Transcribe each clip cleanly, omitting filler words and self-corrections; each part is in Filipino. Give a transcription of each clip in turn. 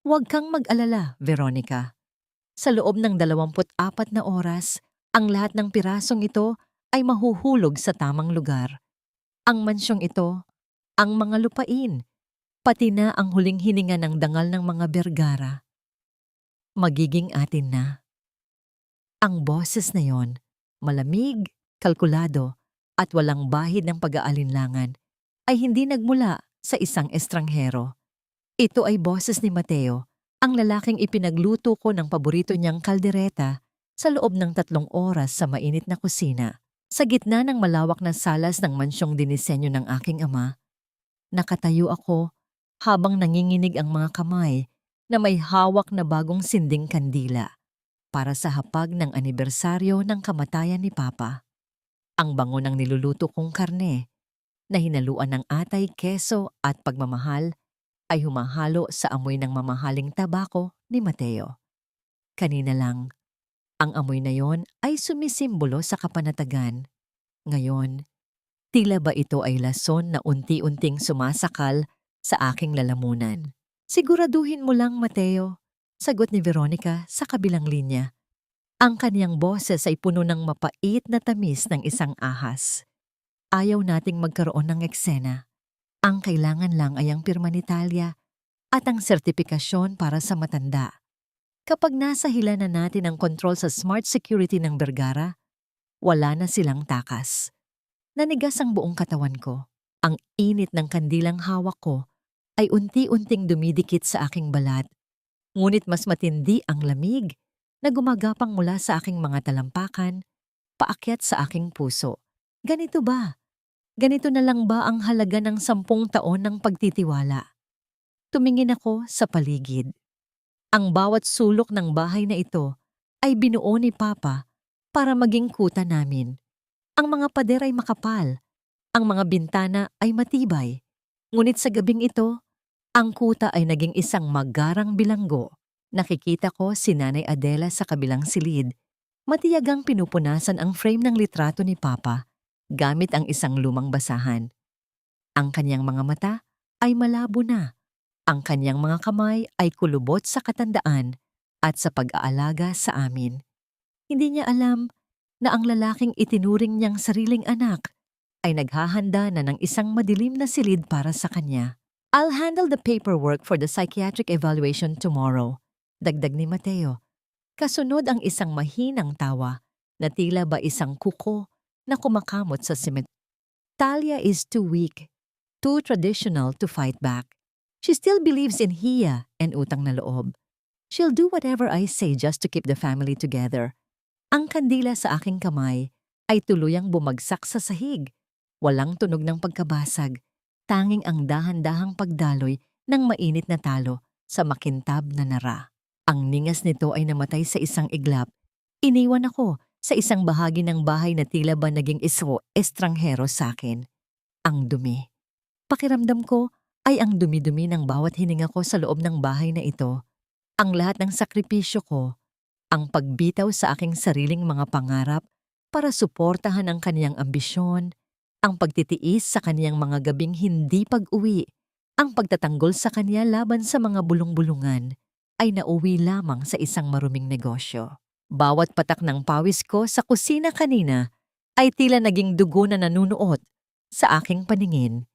Huwag kang mag-alala, Veronica. Sa loob ng 24 na oras, ang lahat ng pirasong ito ay mahuhulog sa tamang lugar. Ang mansyong ito, ang mga lupain, pati na ang huling hininga ng dangal ng mga Bergara, magiging atin na. Ang boses na yon, malamig, kalkulado, at walang bahid ng pag-aalinlangan, ay hindi nagmula sa isang estranghero. Ito ay boses ni Mateo, ang lalaking ipinagluto ko ng paborito niyang kaldereta sa loob ng 3 oras sa mainit na kusina. Sa gitna ng malawak na salas ng mansyong dinisenyo ng aking ama, nakatayo ako habang nanginginig ang mga kamay na may hawak na bagong sinding kandila para sa hapag ng anibersaryo ng kamatayan ni Papa. Ang bango ng niluluto kong karne na hinaluan ng atay, keso at pagmamahal ay humahalo sa amoy ng mamahaling tabako ni Mateo. Kanina lang, ang amoy na yon ay sumisimbolo sa kapanatagan. Ngayon, tila ba ito ay lason na unti-unting sumasakal sa aking lalamunan. Siguraduhin mo lang, Mateo, sagot ni Veronica sa kabilang linya. Ang kaniyang boses ay puno ng mapait na tamis ng isang ahas. Ayaw nating magkaroon ng eksena. Ang kailangan lang ay ang pirma ni Talia at ang sertipikasyon para sa matanda. Kapag nasa hila na natin ang kontrol sa smart security ng Bergara, wala na silang takas. Nanigas ang buong katawan ko. Ang init ng kandilang hawak ko ay unti-unting dumidikit sa aking balat. Ngunit mas matindi ang lamig na gumagapang mula sa aking mga talampakan, paakyat sa aking puso. Ganito ba? Ganito na lang ba ang halaga ng 10 taon ng pagtitiwala? Tumingin ako sa paligid. Ang bawat sulok ng bahay na ito ay binuo ni Papa para maging kuta namin. Ang mga pader ay makapal, ang mga bintana ay matibay. Ngunit sa gabing ito, ang kuta ay naging isang magarang bilanggo. Nakikita ko si Nanay Adela sa kabilang silid. Matiyagang pinupunasan ang frame ng litrato ni Papa gamit ang isang lumang basahan. Ang kanyang mga mata ay malabo na. Ang kanyang mga kamay ay kulubot sa katandaan at sa pag-aalaga sa amin. Hindi niya alam na ang lalaking itinuring niyang sariling anak ay naghahanda na ng isang madilim na silid para sa kanya. I'll handle the paperwork for the psychiatric evaluation tomorrow, dagdag ni Mateo. Kasunod ang isang mahinang tawa na tila ba isang kuko na kumakamot sa simit. Talia is too weak, too traditional to fight back. She still believes in hiya and utang na loob. She'll do whatever I say just to keep the family together. Ang kandila sa aking kamay ay tuluyang bumagsak sa sahig. Walang tunog ng pagkabasag, tanging ang dahan-dahang pagdaloy ng mainit na talo sa makintab na nara. Ang ningas nito ay namatay sa isang iglap. Iniwan ako sa isang bahagi ng bahay na tila ba naging estranghero sa akin. Ang dumi. Pakiramdam ko ay ang dumi-dumi ng bawat hininga ko sa loob ng bahay na ito. Ang lahat ng sakripisyo ko, ang pagbitaw sa aking sariling mga pangarap para suportahan ang kaniyang ambisyon, ang pagtitiis sa kaniyang mga gabing hindi pag-uwi, ang pagtatanggol sa kaniya laban sa mga bulong-bulungan, ay nauwi lamang sa isang maruming negosyo. Bawat patak ng pawis ko sa kusina kanina ay tila naging dugo na nanunuot sa aking paningin.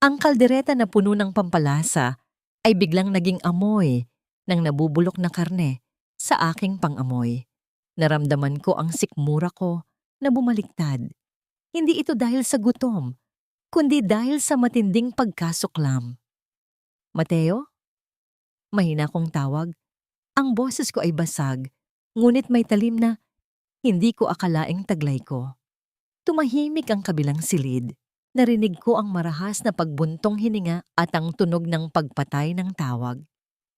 Ang kaldereta na puno ng pampalasa ay biglang naging amoy ng nabubulok na karne sa aking pangamoy. Naramdaman ko ang sikmura ko na bumaliktad. Hindi ito dahil sa gutom, kundi dahil sa matinding pagkasuklam. Mateo? Mahina kong tawag. Ang boses ko ay basag, ngunit may talim na hindi ko akalaing taglay ko. Tumahimik ang kabilang silid. Narinig ko ang marahas na pagbuntong hininga at ang tunog ng pagpatay ng tawag.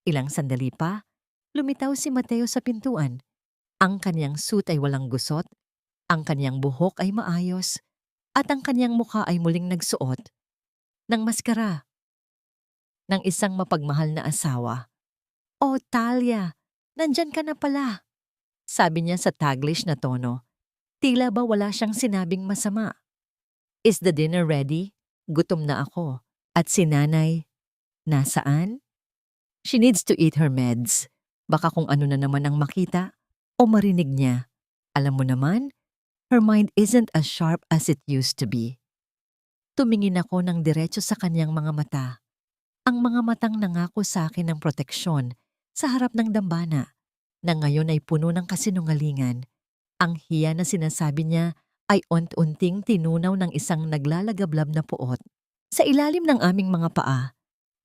Ilang sandali pa, lumitaw si Mateo sa pintuan. Ang kanyang suit ay walang gusot, ang kanyang buhok ay maayos, at ang kanyang mukha ay muling nagsuot ng maskara ng isang mapagmahal na asawa. "Oh, Talia, nandyan ka na pala," sabi niya sa Taglish na tono. Tila ba wala siyang sinabing masama. "Is the dinner ready?" Gutom na ako. At si Nanay, nasaan? She needs to eat her meds. Baka kung ano na naman ang makita o marinig niya. Alam mo naman, her mind isn't as sharp as it used to be. Tumingin ako ng diretso sa kanyang mga mata. Ang mga matang nangako sa akin ng proteksyon sa harap ng dambana na ngayon ay puno ng kasinungalingan. Ang hiya na sinasabi niya ay unti-unting tinunaw ng isang naglalagablab na puot. Sa ilalim ng aming mga paa,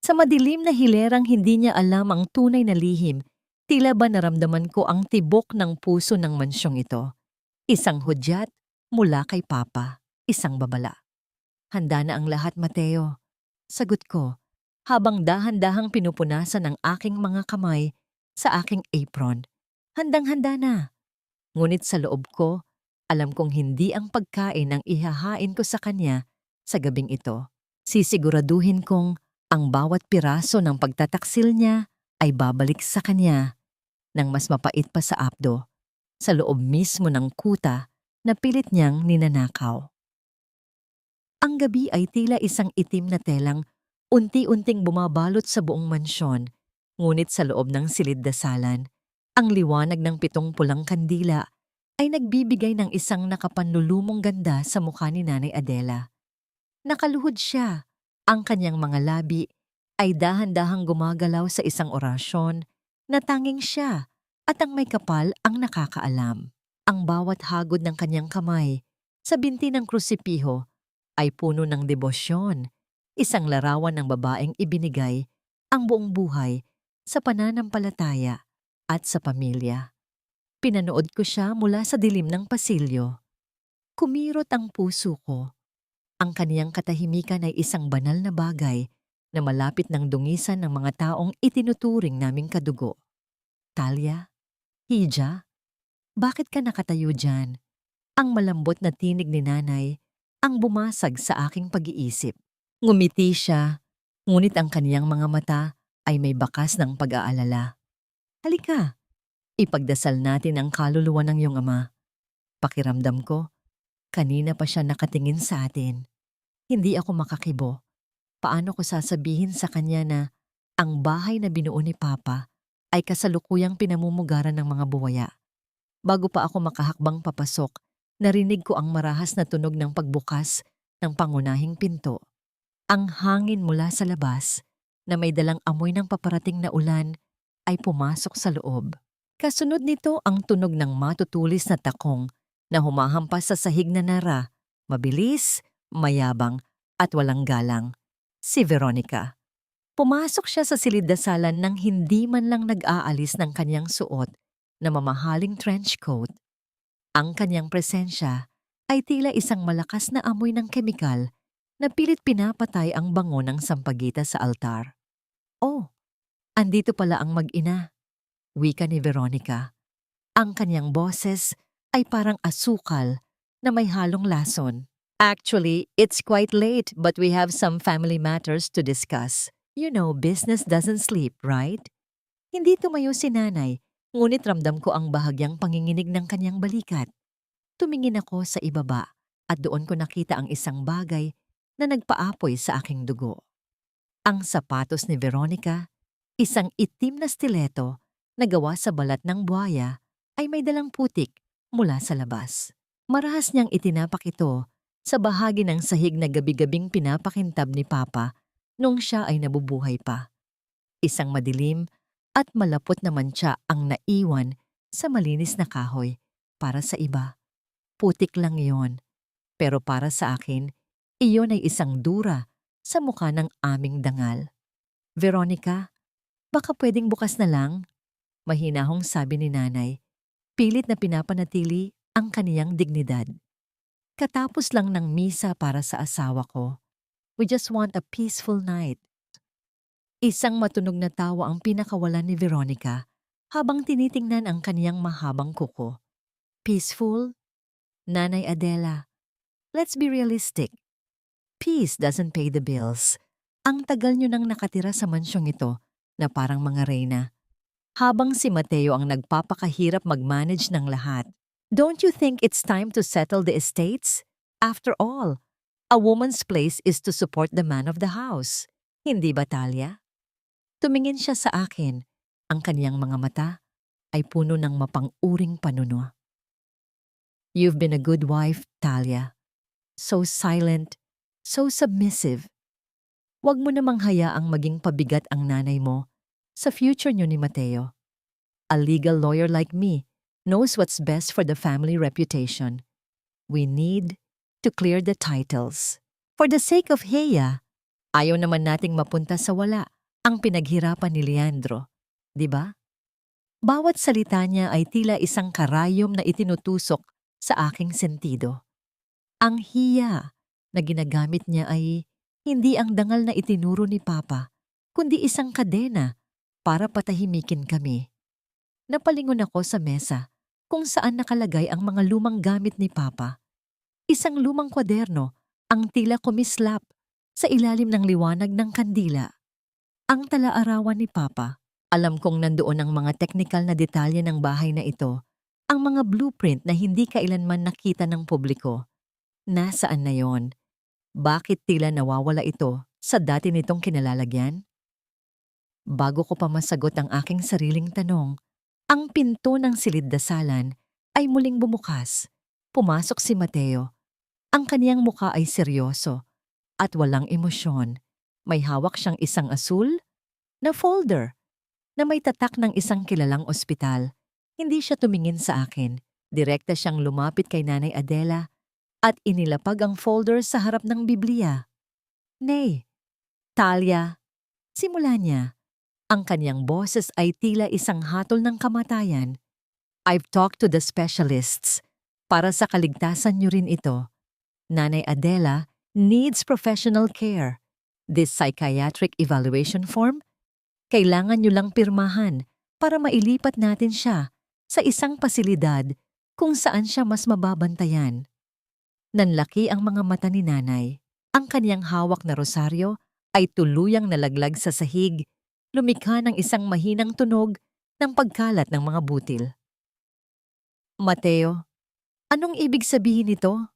sa madilim na hilerang hindi niya alam ang tunay na lihim, tila ba naramdaman ko ang tibok ng puso ng mansyong ito. Isang hudyat mula kay Papa, isang babala. Handa na ang lahat, Mateo. Sagot ko, habang dahan-dahang pinupunasan ang aking mga kamay sa aking apron. Handang-handa na. Ngunit sa loob ko, alam kong hindi ang pagkain ang ihahain ko sa kanya sa gabing ito. Sisiguraduhin kong ang bawat piraso ng pagtataksil niya ay babalik sa kanya ng mas mapait pa sa apdo, sa loob mismo ng kuta na pilit niyang ninanakaw. Ang gabi ay tila isang itim na telang unti-unting bumabalot sa buong mansyon, ngunit sa loob ng silid-dasalan, ang liwanag ng 7 pulang kandila ay nagbibigay ng isang nakapanlulumong ganda sa mukha ni Nanay Adela. Nakaluhod siya. Ang kanyang mga labi ay dahan-dahang gumagalaw sa isang orasyon na tanging siya at ang may kapal ang nakakaalam. Ang bawat hagod ng kanyang kamay sa binti ng krusipiho ay puno ng debosyon, isang larawan ng babaeng ibinigay ang buong buhay sa pananampalataya at sa pamilya. Pinanood ko siya mula sa dilim ng pasilyo. Kumirot ang puso ko. Ang kaniyang katahimikan ay isang banal na bagay na malapit ng dungisan ng mga taong itinuturing naming kadugo. Talia? Hija? Bakit ka nakatayo dyan? Ang malambot na tinig ni Nanay ang bumasag sa aking pag-iisip. Ngumiti siya, ngunit ang kaniyang mga mata ay may bakas ng pag-aalala. Halika, ipagdasal natin ang kaluluwa ng iyong ama. Pakiramdam ko, kanina pa siya nakatingin sa atin. Hindi ako makakibo. Paano ko sasabihin sa kanya na ang bahay na binuo ni Papa ay kasalukuyang pinamumugaran ng mga buwaya? Bago pa ako makahakbang papasok, narinig ko ang marahas na tunog ng pagbukas ng pangunahing pinto. Ang hangin mula sa labas na may dalang amoy ng paparating na ulan ay pumasok sa loob. Kasunod nito ang tunog ng matutulis na takong na humahampas sa sahig na nara, mabilis, mayabang at walang galang. Si Veronica. Pumasok siya sa silid-dasalan nang hindi man lang nag-aalis ng kanyang suot na mamahaling trench coat. Ang kanyang presensya ay tila isang malakas na amoy ng kemikal na pilit pinapatay ang bango ng sampagita sa altar. Oh, andito pala ang mag-ina, wika ni Veronica. Ang kanyang boses ay parang asukal na may halong lason. Actually, it's quite late but we have some family matters to discuss. You know, business doesn't sleep, right? Hindi tumayo si Nanay, ngunit ramdam ko ang bahagyang panginginig ng kanyang balikat. Tumingin ako sa ibaba at doon ko nakita ang isang bagay na nagpaapoy sa aking dugo. Ang sapatos ni Veronica, isang itim na stiletto na gawa sa balat ng buhaya, ay may dalang putik mula sa labas. Marahas niyang itinapak ito sa bahagi ng sahig na gabi-gabing pinapakintab ni Papa nung siya ay nabubuhay pa. Isang madilim at malapot na mantsa ang naiwan sa malinis na kahoy. Para sa iba, putik lang iyon. Pero para sa akin, iyon ay isang dura sa mukha ng aming dangal. Veronica, baka pwedeng bukas na lang? Mahinahong sabi ni Nanay, pilit na pinapanatili ang kaniyang dignidad. Katapos lang ng misa para sa asawa ko. We just want a peaceful night. Isang matunog na tawa ang pinakawalan ni Veronica habang tinitingnan ang kaniyang mahabang kuko. Peaceful? Nanay Adela, let's be realistic. Peace doesn't pay the bills. Ang tagal niyo nang nakatira sa mansyong ito na parang mga reyna. Habang si Mateo ang nagpapakahirap mag-manage ng lahat. Don't you think it's time to settle the estates? After all, a woman's place is to support the man of the house. Hindi ba, Talia? Tumingin siya sa akin. Ang kaniyang mga mata ay puno ng mapang-uring panuno. You've been a good wife, Talia. So silent, so submissive. Huwag mo namang hayaang maging pabigat ang nanay mo sa future niyo ni Mateo. A legal lawyer like me knows what's best for the family reputation. We need to clear the titles. For the sake of Heya, ayaw naman nating mapunta sa wala ang pinaghirapan ni Leandro. Di ba? Bawat salita niya ay tila isang karayom na itinutusok sa aking sentido. Ang hiya na ginagamit niya ay hindi ang dangal na itinuro ni Papa, kundi isang kadena para patahimikin kami. Napalingon ako sa mesa kung saan nakalagay ang mga lumang gamit ni Papa. Isang lumang kwaderno ang tila kumislap sa ilalim ng liwanag ng kandila. Ang tala-arawan ni Papa. Alam kong nandoon ang mga teknikal na detalye ng bahay na ito, ang mga blueprint na hindi kailanman nakita ng publiko. Nasaan na yon? Bakit tila nawawala ito sa dati nitong kinalalagyan? Bago ko pa masagot ang aking sariling tanong, ang pinto ng silid-dasalan ay muling bumukas. Pumasok si Mateo. Ang kaniyang muka ay seryoso at walang emosyon. May hawak siyang isang asul na folder na may tatak ng isang kilalang ospital. Hindi siya tumingin sa akin. Direkta siyang lumapit kay Nanay Adela at inilapag ang folder sa harap ng Biblia. Nay, Talia, simula niya. Ang kanyang boses ay tila isang hatol ng kamatayan. I've talked to the specialists. Para sa kaligtasan niyo rin ito. Nanay Adela needs professional care. This psychiatric evaluation form, kailangan niyo lang pirmahan para mailipat natin siya sa isang pasilidad kung saan siya mas mababantayan. Nanlaki ang mga mata ni Nanay. Ang kanyang hawak na rosaryo ay tuluyang nalaglag sa sahig, lumikha ng isang mahinang tunog ng pagkalat ng mga butil. Mateo, anong ibig sabihin nito?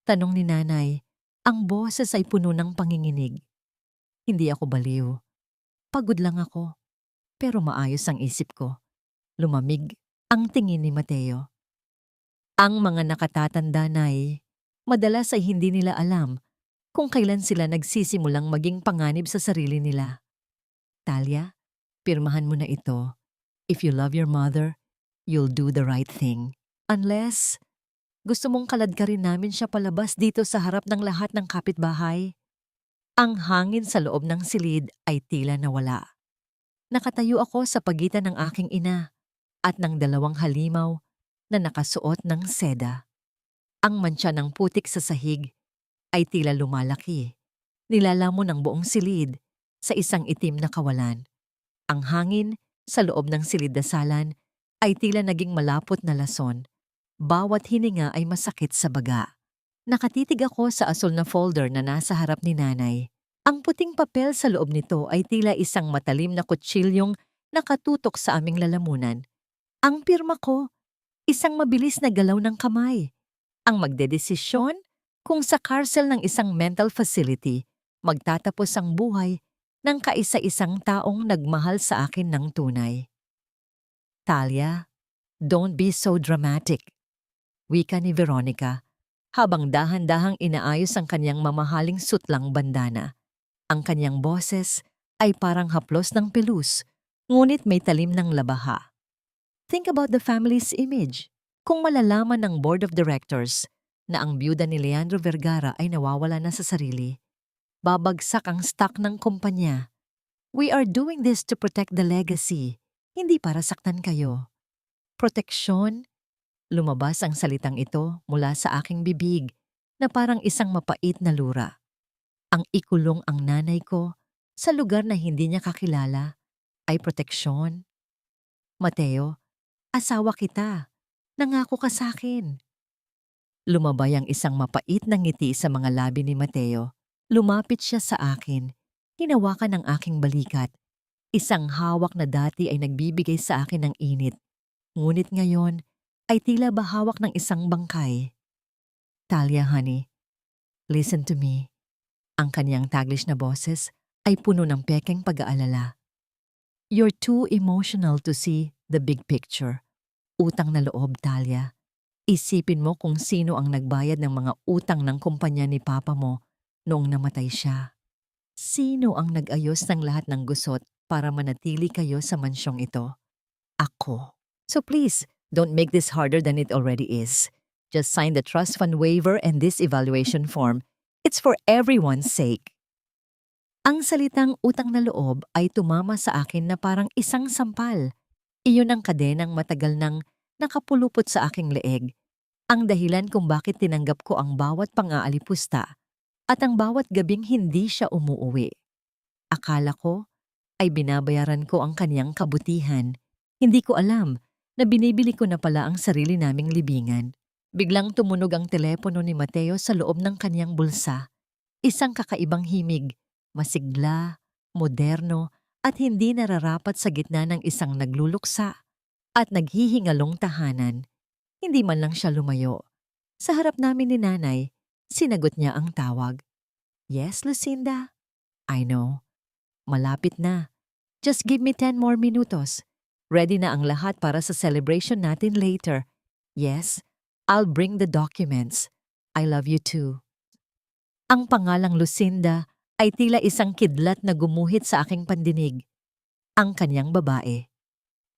Tanong ni Nanay. Ang boses ay puno ng panginginig. Hindi ako baliw. Pagod lang ako. Pero maayos ang isip ko. Lumamig ang tingin ni Mateo. Ang mga nakatatanda, Nay, madalas ay hindi nila alam kung kailan sila nagsisimulang maging panganib sa sarili nila. Talia, pirmahan mo na ito. If you love your mother, you'll do the right thing. Unless gusto mong kaladkarin namin siya palabas dito sa harap ng lahat ng kapitbahay. Ang hangin sa loob ng silid ay tila nawala. Nakatayo ako sa pagitan ng aking ina at ng dalawang halimaw na nakasuot ng seda. Ang mantsa ng putik sa sahig ay tila lumalaki. Nilalamon ang buong silid sa isang itim na kawalan. Ang hangin sa loob ng silid-dasalan ay tila naging malapot na lason. Bawat hininga ay masakit sa baga. Nakatitig ako sa asul na folder na nasa harap ni Nanay. Ang puting papel sa loob nito ay tila isang matalim na kutsilyong nakatutok sa aming lalamunan. Ang pirma ko, isang mabilis na galaw ng kamay. Ang magdedesisyon kung sa karsel ng isang mental facility magtatapos ang buhay ng kaisa-isang taong nagmahal sa akin ng tunay. Talia, don't be so dramatic. Wika ni Veronica, habang dahan-dahang inaayos ang kanyang mamahaling sutlang bandana. Ang kanyang boses ay parang haplos ng pelus, ngunit may talim ng labaha. Think about the family's image. Kung malalaman ng board of directors na ang byuda ni Leandro Vergara ay nawawala na sa sarili, babagsak ang stock ng kumpanya. We are doing this to protect the legacy, hindi para saktan kayo. Proteksyon. Lumabas ang salitang ito mula sa aking bibig na parang isang mapait na lura. Ang ikulong ang nanay ko sa lugar na hindi niya kakilala ay proteksyon. Mateo, asawa kita. Nangako ka sa akin. Lumabay ang isang mapait na ngiti sa mga labi ni Mateo. Lumapit siya sa akin. Hinawakan ang aking balikat. Isang hawak na dati ay nagbibigay sa akin ng init. Ngunit ngayon ay tila bahawak ng isang bangkay. Talia, honey, listen to me. Ang kaniyang taglish na boses ay puno ng pekeng pag-aalala. You're too emotional to see the big picture. Utang na loob, Talia. Isipin mo kung sino ang nagbayad ng mga utang ng kumpanya ni Papa mo noong namatay siya. Sino ang nag-ayos ng lahat ng gusot para manatili kayo sa mansyong ito? Ako. So please, don't make this harder than it already is. Just sign the trust fund waiver and this evaluation form. It's for everyone's sake. Ang salitang utang na loob ay tumama sa akin na parang isang sampal. Iyon ang kadenang matagal nang nakapulupot sa aking leeg. Ang dahilan kung bakit tinanggap ko ang bawat pang-aalipusta at ang bawat gabing hindi siya umuuwi. Akala ko ay binabayaran ko ang kaniyang kabutihan. Hindi ko alam na binibili ko na pala ang sarili naming libingan. Biglang tumunog ang telepono ni Mateo sa loob ng kaniyang bulsa. Isang kakaibang himig, masigla, moderno at hindi nararapat sa gitna ng isang nagluluksa at naghihingalong tahanan. Hindi man lang siya lumayo. Sa harap namin ni Nanay, sinagot niya ang tawag. Yes, Lucinda? I know. Malapit na. Just give me 10 more minutos. Ready na ang lahat para sa celebration natin later. Yes, I'll bring the documents. I love you too. Ang pangalang Lucinda ay tila isang kidlat na gumuhit sa aking pandinig. Ang kanyang babae.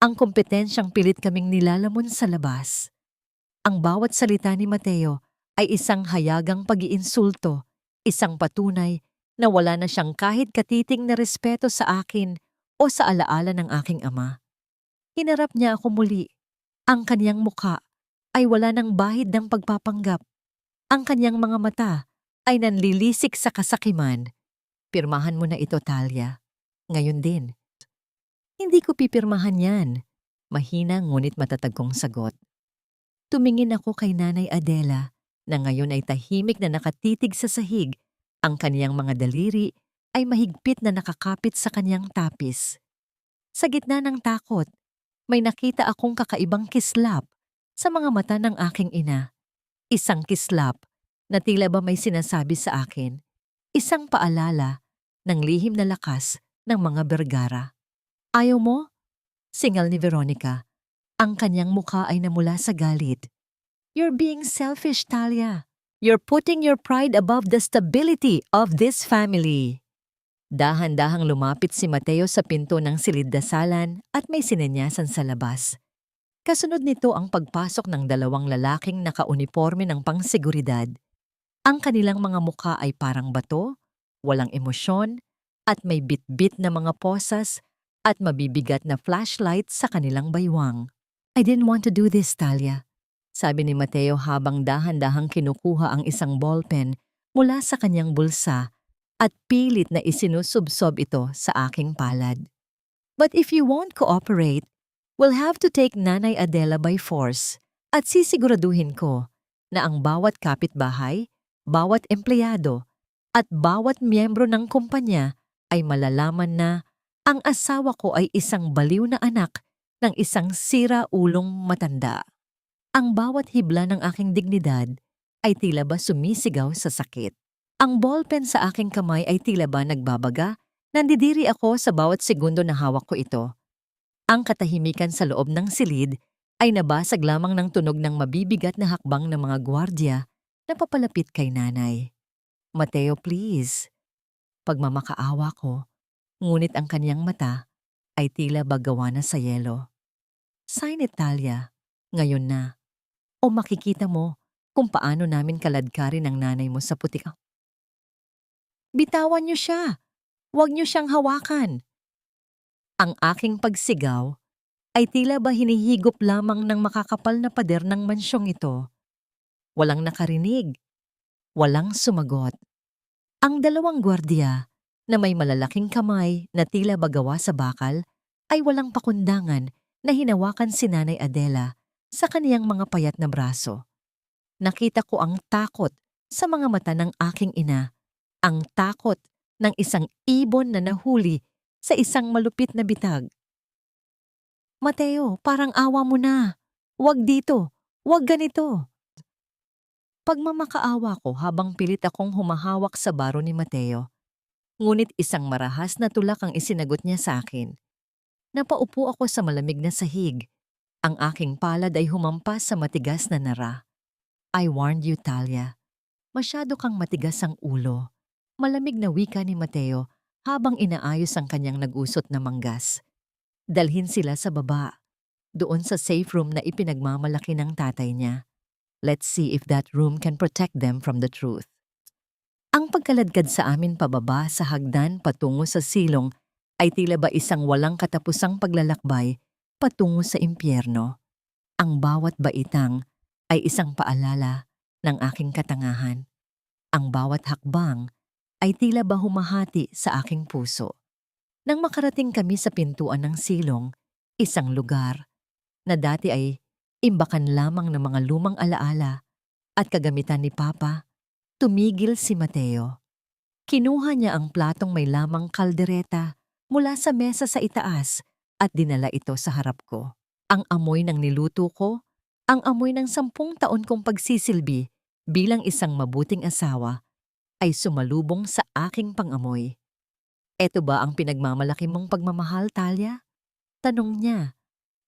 Ang kompetensyang pilit kaming nilalamon sa labas. Ang bawat salita ni Mateo ay isang hayagang pag-iinsulto, isang patunay na wala na siyang kahit katiting na respeto sa akin o sa alaala ng aking ama. Hinarap niya ako muli. Ang kanyang mukha ay wala ng bahid ng pagpapanggap. Ang kanyang mga mata ay nanlilisik sa kasakiman. Pirmahan mo na ito, Talia. Ngayon din. Hindi ko pipirmahan yan. Mahina ngunit matatag kong sagot. Tumingin ako kay Nanay Adela na ngayon ay tahimik na nakatitig sa sahig. Ang kaniyang mga daliri ay mahigpit na nakakapit sa kaniyang tapis. Sa gitna ng takot, may nakita akong kakaibang kislap sa mga mata ng aking ina. Isang kislap na tila ba may sinasabi sa akin. Isang paalala ng lihim na lakas ng mga Bergara. Ayaw mo? Singal ni Veronica. Ang kanyang mukha ay namula sa galit. You're being selfish, Talia. You're putting your pride above the stability of this family. Dahan-dahang lumapit si Mateo sa pinto ng silid-dasalan at may sinenyasan sa labas. Kasunod nito ang pagpasok ng dalawang lalaking nakauniforme ng pangseguridad. Ang kanilang mga mukha ay parang bato, walang emosyon, at may bit-bit na mga posas at mabibigat na flashlight sa kanilang baywang. I didn't want to do this, Talia. Sabi ni Mateo habang dahan-dahang kinukuha ang isang ballpen mula sa kanyang bulsa at pilit na isinusubsob ito sa aking palad. But if you won't cooperate, we'll have to take Nanay Adela by force at sisiguraduhin ko na ang bawat kapitbahay, bawat empleyado at bawat miyembro ng kumpanya ay malalaman na ang asawa ko ay isang baliw na anak ng isang sira-ulong matanda. Ang bawat hibla ng aking dignidad ay tila ba sumisigaw sa sakit. Ang ballpen sa aking kamay ay tila ba nagbabaga, nandidiri ako sa bawat segundo na hawak ko ito. Ang katahimikan sa loob ng silid ay nabasag lamang ng tunog ng mabibigat na hakbang ng mga gwardya na papalapit kay Nanay. Mateo, please. Pagmamakaawa ko, ngunit ang kanyang mata ay tila bagawa na sa yelo. Sign it, Talia. Ngayon na. O makikita mo kung paano namin kaladkarin ang nanay mo sa putik. Bitawan niyo siya. Huwag niyo siyang hawakan. Ang aking pagsigaw ay tila ba hinihigop lamang ng makakapal na pader ng mansyong ito. Walang nakarinig. Walang sumagot. Ang dalawang gwardiya na may malalaking kamay na tila bagawa sa bakal ay walang pakundangan na hinawakan si Nanay Adela sa kaniyang mga payat na braso. Nakita ko ang takot sa mga mata ng aking ina, ang takot ng isang ibon na nahuli sa isang malupit na bitag. Mateo, parang awa mo na. Huwag dito. Huwag ganito. Pagmamakaawa ko habang pilit akong humahawak sa baro ni Mateo. Ngunit isang marahas na tulak ang isinagot niya sa akin. Napaupo ako sa malamig na sahig. Ang aking palad ay humampas sa matigas na nara. I warned you, Talia. Masyado kang matigas ang ulo. Malamig na wika ni Mateo habang inaayos ang kanyang nag-usot na manggas. Dalhin sila sa baba, doon sa safe room na ipinagmamalaki ng tatay niya. Let's see if that room can protect them from the truth. Ang pagkaladkad sa amin pababa sa hagdan patungo sa silong ay tila ba isang walang katapusang paglalakbay patungo sa impyerno. Ang bawat baitang ay isang paalala ng aking katangahan. Ang bawat hakbang ay tila ba humahati sa aking puso. Nang makarating kami sa pintuan ng silong, isang lugar na dati ay imbakan lamang ng mga lumang alaala at kagamitan ni Papa, tumigil si Mateo. Kinuha niya ang platong may lamang kaldereta mula sa mesa sa itaas at dinala ito sa harap ko. Ang amoy ng niluto ko, ang amoy ng 10 taon kong pagsisilbi bilang isang mabuting asawa ay sumalubong sa aking pangamoy. Eto ba ang pinagmamalaki mong pagmamahal, Talia? Tanong niya.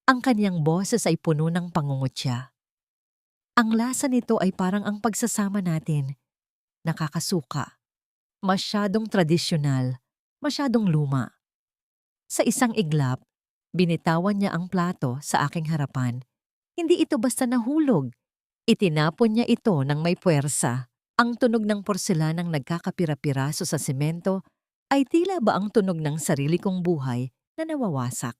Ang kaniyang boses ay puno ng pangungutya. Ang lasa nito ay parang ang pagsasama natin. Nakakasuka. Masyadong tradisyonal. Masyadong luma. Sa isang iglap, binitawan niya ang plato sa aking harapan. Hindi ito basta nahulog. Itinapon niya ito ng may puwersa. Ang tunog ng porselanang nagkakapira-piraso sa semento ay tila ba ang tunog ng sarili kong buhay na nawawasak.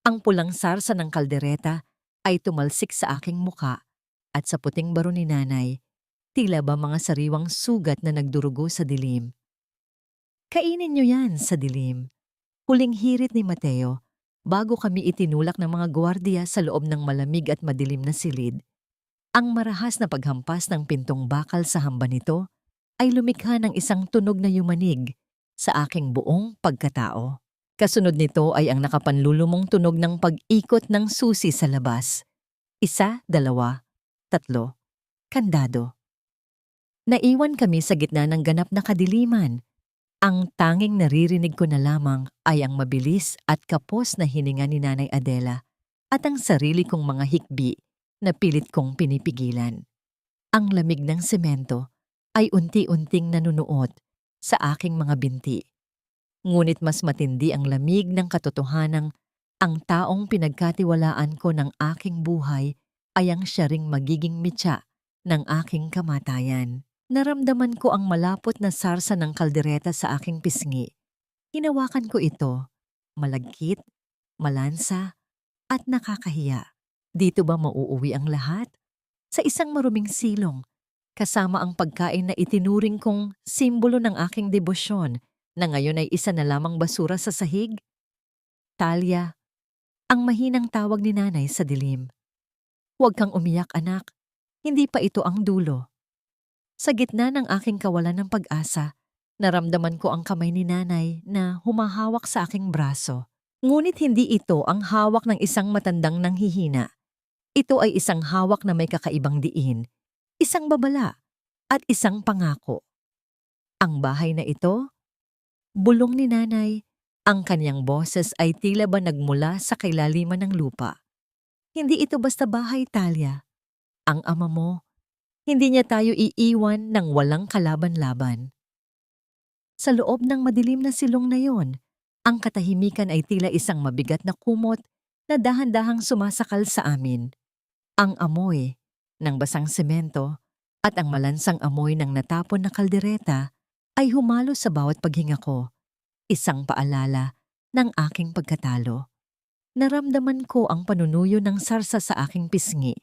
Ang pulang sarsa ng kaldereta ay tumalsik sa aking muka at sa puting baro ni nanay, tila ba mga sariwang sugat na nagdurugo sa dilim. Kainin niyo yan sa dilim. Huling hirit ni Mateo bago kami itinulak ng mga gwardiya sa loob ng malamig at madilim na silid. Ang marahas na paghampas ng pintong bakal sa hamba nito ay lumikha ng isang tunog na yumanig sa aking buong pagkatao. Kasunod nito ay ang nakapanlulumong tunog ng pag-ikot ng susi sa labas. 1, 2, 3, kandado. Naiwan kami sa gitna ng ganap na kadiliman. Ang tanging naririnig ko na lamang ay ang mabilis at kapos na hininga ni Nanay Adela at ang sarili kong mga hikbi na pilit kong pinipigilan. Ang lamig ng semento ay unti-unting nanunuot sa aking mga binti. Ngunit mas matindi ang lamig ng katotohanang ang taong pinagkatiwalaan ko ng aking buhay ay ang siya ring magiging mitya ng aking kamatayan. Naramdaman ko ang malapot na sarsa ng kaldereta sa aking pisngi. Hinawakan ko ito, malagkit, malansa, at nakakahiya. Dito ba mauuwi ang lahat? Sa isang maruming silong, kasama ang pagkain na itinuring kong simbolo ng aking debosyon na ngayon ay isa na lamang basura sa sahig? Talia, ang mahinang tawag ni nanay sa dilim. Huwag kang umiyak, anak. Hindi pa ito ang dulo. Sa gitna ng aking kawalan ng pag-asa, naramdaman ko ang kamay ni nanay na humahawak sa aking braso. Ngunit hindi ito ang hawak ng isang matandang nanghihina. Ito ay isang hawak na may kakaibang diin, isang babala, at isang pangako. Ang bahay na ito, bulong ni nanay, ang kanyang boses ay tila ba nagmula sa kailaliman ng lupa. Hindi ito basta bahay, Talia. Ang ama mo, hindi niya tayo iiwan ng walang kalaban-laban. Sa loob ng madilim na silong na yon, ang katahimikan ay tila isang mabigat na kumot na dahan-dahang sumasakal sa amin. Ang amoy ng basang semento at ang malansang amoy ng natapon na kaldereta ay humalo sa bawat paghinga ko, isang paalala ng aking pagkatalo. Naramdaman ko ang panunuyo ng sarsa sa aking pisngi.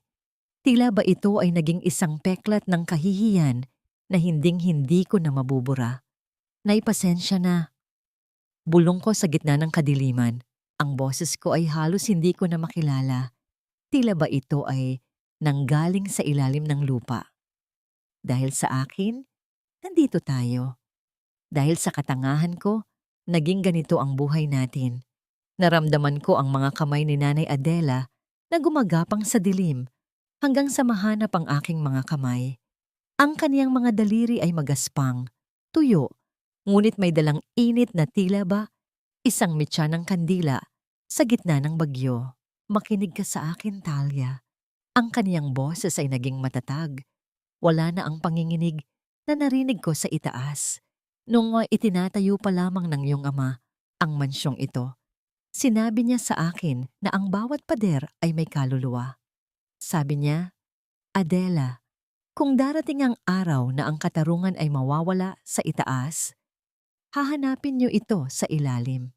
Tila ba ito ay naging isang peklat ng kahihiyan na hinding-hindi ko na mabubura. Naipasensya na. Bulong ko sa gitna ng kadiliman. Ang boses ko ay halos hindi ko na makilala. Tila ba ito ay nanggaling sa ilalim ng lupa. Dahil sa akin, nandito tayo. Dahil sa katangahan ko, naging ganito ang buhay natin. Naramdaman ko ang mga kamay ni Nanay Adela na gumagapang sa dilim hanggang sa mahanap ang aking mga kamay. Ang kaniyang mga daliri ay magaspang, tuyo, ngunit may dalang init na tila ba Isang mitya ng kandila sa gitna ng bagyo. Makinig ka sa akin, Talia. Ang kaniyang boses ay naging matatag. Wala na ang panginginig na narinig ko sa itaas. Nung itinatayo pa lamang ng iyong ama ang mansyong ito, sinabi niya sa akin na ang bawat pader ay may kaluluwa. Sabi niya, Adela, kung darating ang araw na ang katarungan ay mawawala sa itaas, hahanapin niyo ito sa ilalim.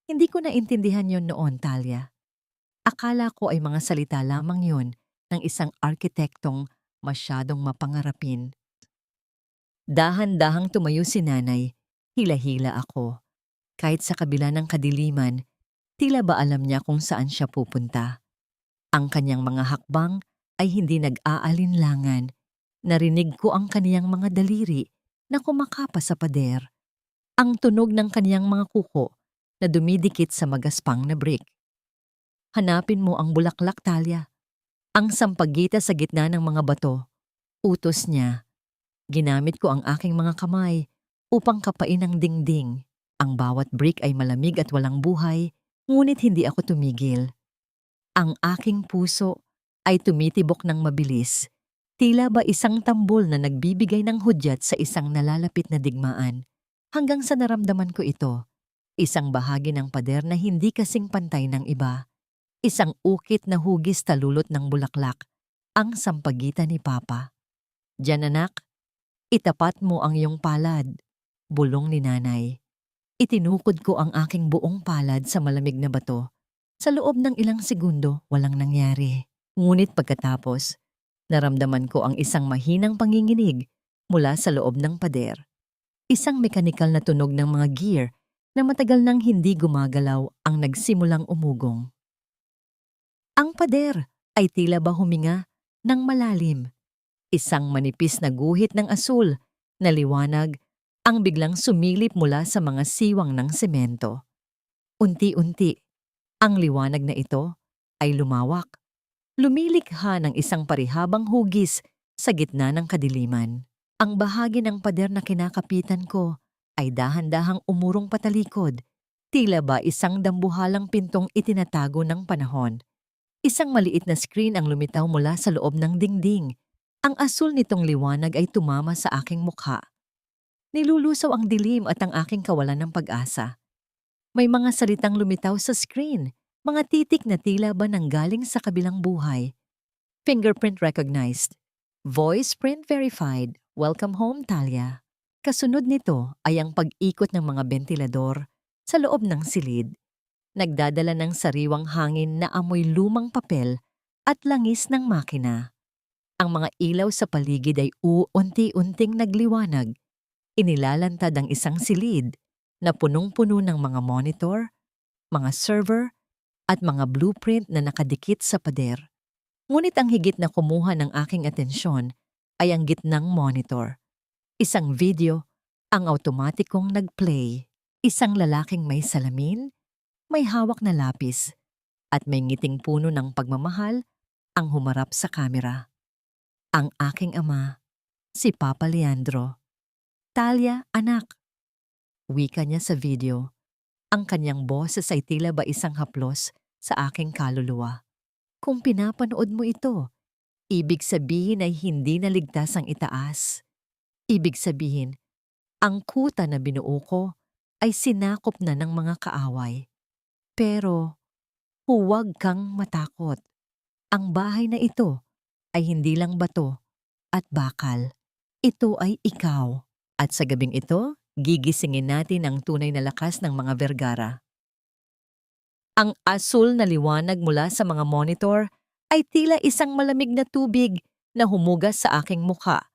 Hindi ko naintindihan yon noon, Talia. Akala ko ay mga salita lamang yon ng isang arkitektong masyadong mapangarapin. Dahan-dahang tumayo si nanay, hila-hila ako. Kahit sa kabila ng kadiliman, tila ba alam niya kung saan siya pupunta. Ang kanyang mga hakbang ay hindi nag-aalinlangan. Narinig ko ang kaniyang mga daliri na kumakapa sa pader. Ang tunog ng kaniyang mga kuko na dumidikit sa magaspang na brick. Hanapin mo ang bulaklak, Talia. Ang sampagita sa gitna ng mga bato. Utos niya. Ginamit ko ang aking mga kamay upang kapain ang dingding. Ang bawat brick ay malamig at walang buhay, ngunit hindi ako tumigil. Ang aking puso ay tumitibok ng mabilis. Tila ba isang tambol na nagbibigay ng hudyat sa isang nalalapit na digmaan. Hanggang sa naramdaman ko ito, isang bahagi ng pader na hindi kasing pantay ng iba. Isang ukit na hugis talulot ng bulaklak, ang sampagitan ni Papa. Diyan anak, itapat mo ang iyong palad, bulong ni nanay. Itinukod ko ang aking buong palad sa malamig na bato. Sa loob ng ilang segundo, walang nangyari. Ngunit pagkatapos, naramdaman ko ang isang mahinang panginginig mula sa loob ng pader. Isang mekanikal na tunog ng mga gear na matagal nang hindi gumagalaw ang nagsimulang umugong. Ang pader ay tila ba huminga ng malalim. Isang manipis na guhit ng asul na liwanag ang biglang sumilip mula sa mga siwang ng semento. Unti-unti, ang liwanag na ito ay lumawak. Lumilikha ng isang parihabang hugis sa gitna ng kadiliman. Ang bahagi ng pader na kinakapitan ko ay dahan-dahang umurong patalikod. Tila ba isang dambuhalang pintong itinatago ng panahon. Isang maliit na screen ang lumitaw mula sa loob ng dingding. Ang asul nitong liwanag ay tumama sa aking mukha. Nilulusaw ang dilim at ang aking kawalan ng pag-asa. May mga salitang lumitaw sa screen, mga titik na tila ba nanggaling sa kabilang buhay. Fingerprint recognized. Voice print verified. Welcome home, Talia. Kasunod nito ay ang pag-ikot ng mga bentilador sa loob ng silid. Nagdadala ng sariwang hangin na amoy lumang papel at langis ng makina. Ang mga ilaw sa paligid ay unti-unting nagliwanag. Inilalantad ang isang silid na punong-puno ng mga monitor, mga server, at mga blueprint na nakadikit sa pader. Ngunit ang higit na kumuha ng aking atensyon ay ang gitnang monitor. Isang video ang automatikong nag-play. Isang lalaking may salamin, may hawak na lapis, at may ngiting puno ng pagmamahal ang humarap sa kamera. Ang aking ama, si Papa Leandro. Talia, anak. Wika niya sa video. Ang kanyang boses ay tila ba isang haplos sa aking kaluluwa. Kung pinapanood mo ito, ibig sabihin ay hindi naligtas ang itaas. Ibig sabihin, ang kuta na binuo ko ay sinakop na ng mga kaaway. Pero huwag kang matakot. Ang bahay na ito ay hindi lang bato at bakal. Ito ay ikaw. At sa gabing ito, gigisingin natin ang tunay na lakas ng mga Vergara. Ang asul na liwanag mula sa mga monitor ay tila isang malamig na tubig na humugas sa aking mukha.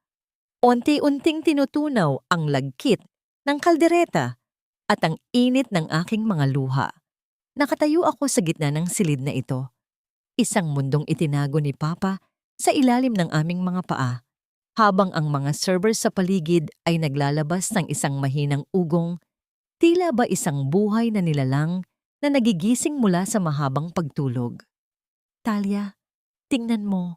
Unti-unting tinutunaw ang lagkit ng kaldereta at ang init ng aking mga luha. Nakatayo ako sa gitna ng silid na ito. Isang mundong itinago ni Papa sa ilalim ng aming mga paa, habang ang mga server sa paligid ay naglalabas ng isang mahinang ugong, tila ba isang buhay na nilalang na nagigising mula sa mahabang pagtulog. Talia, tingnan mo.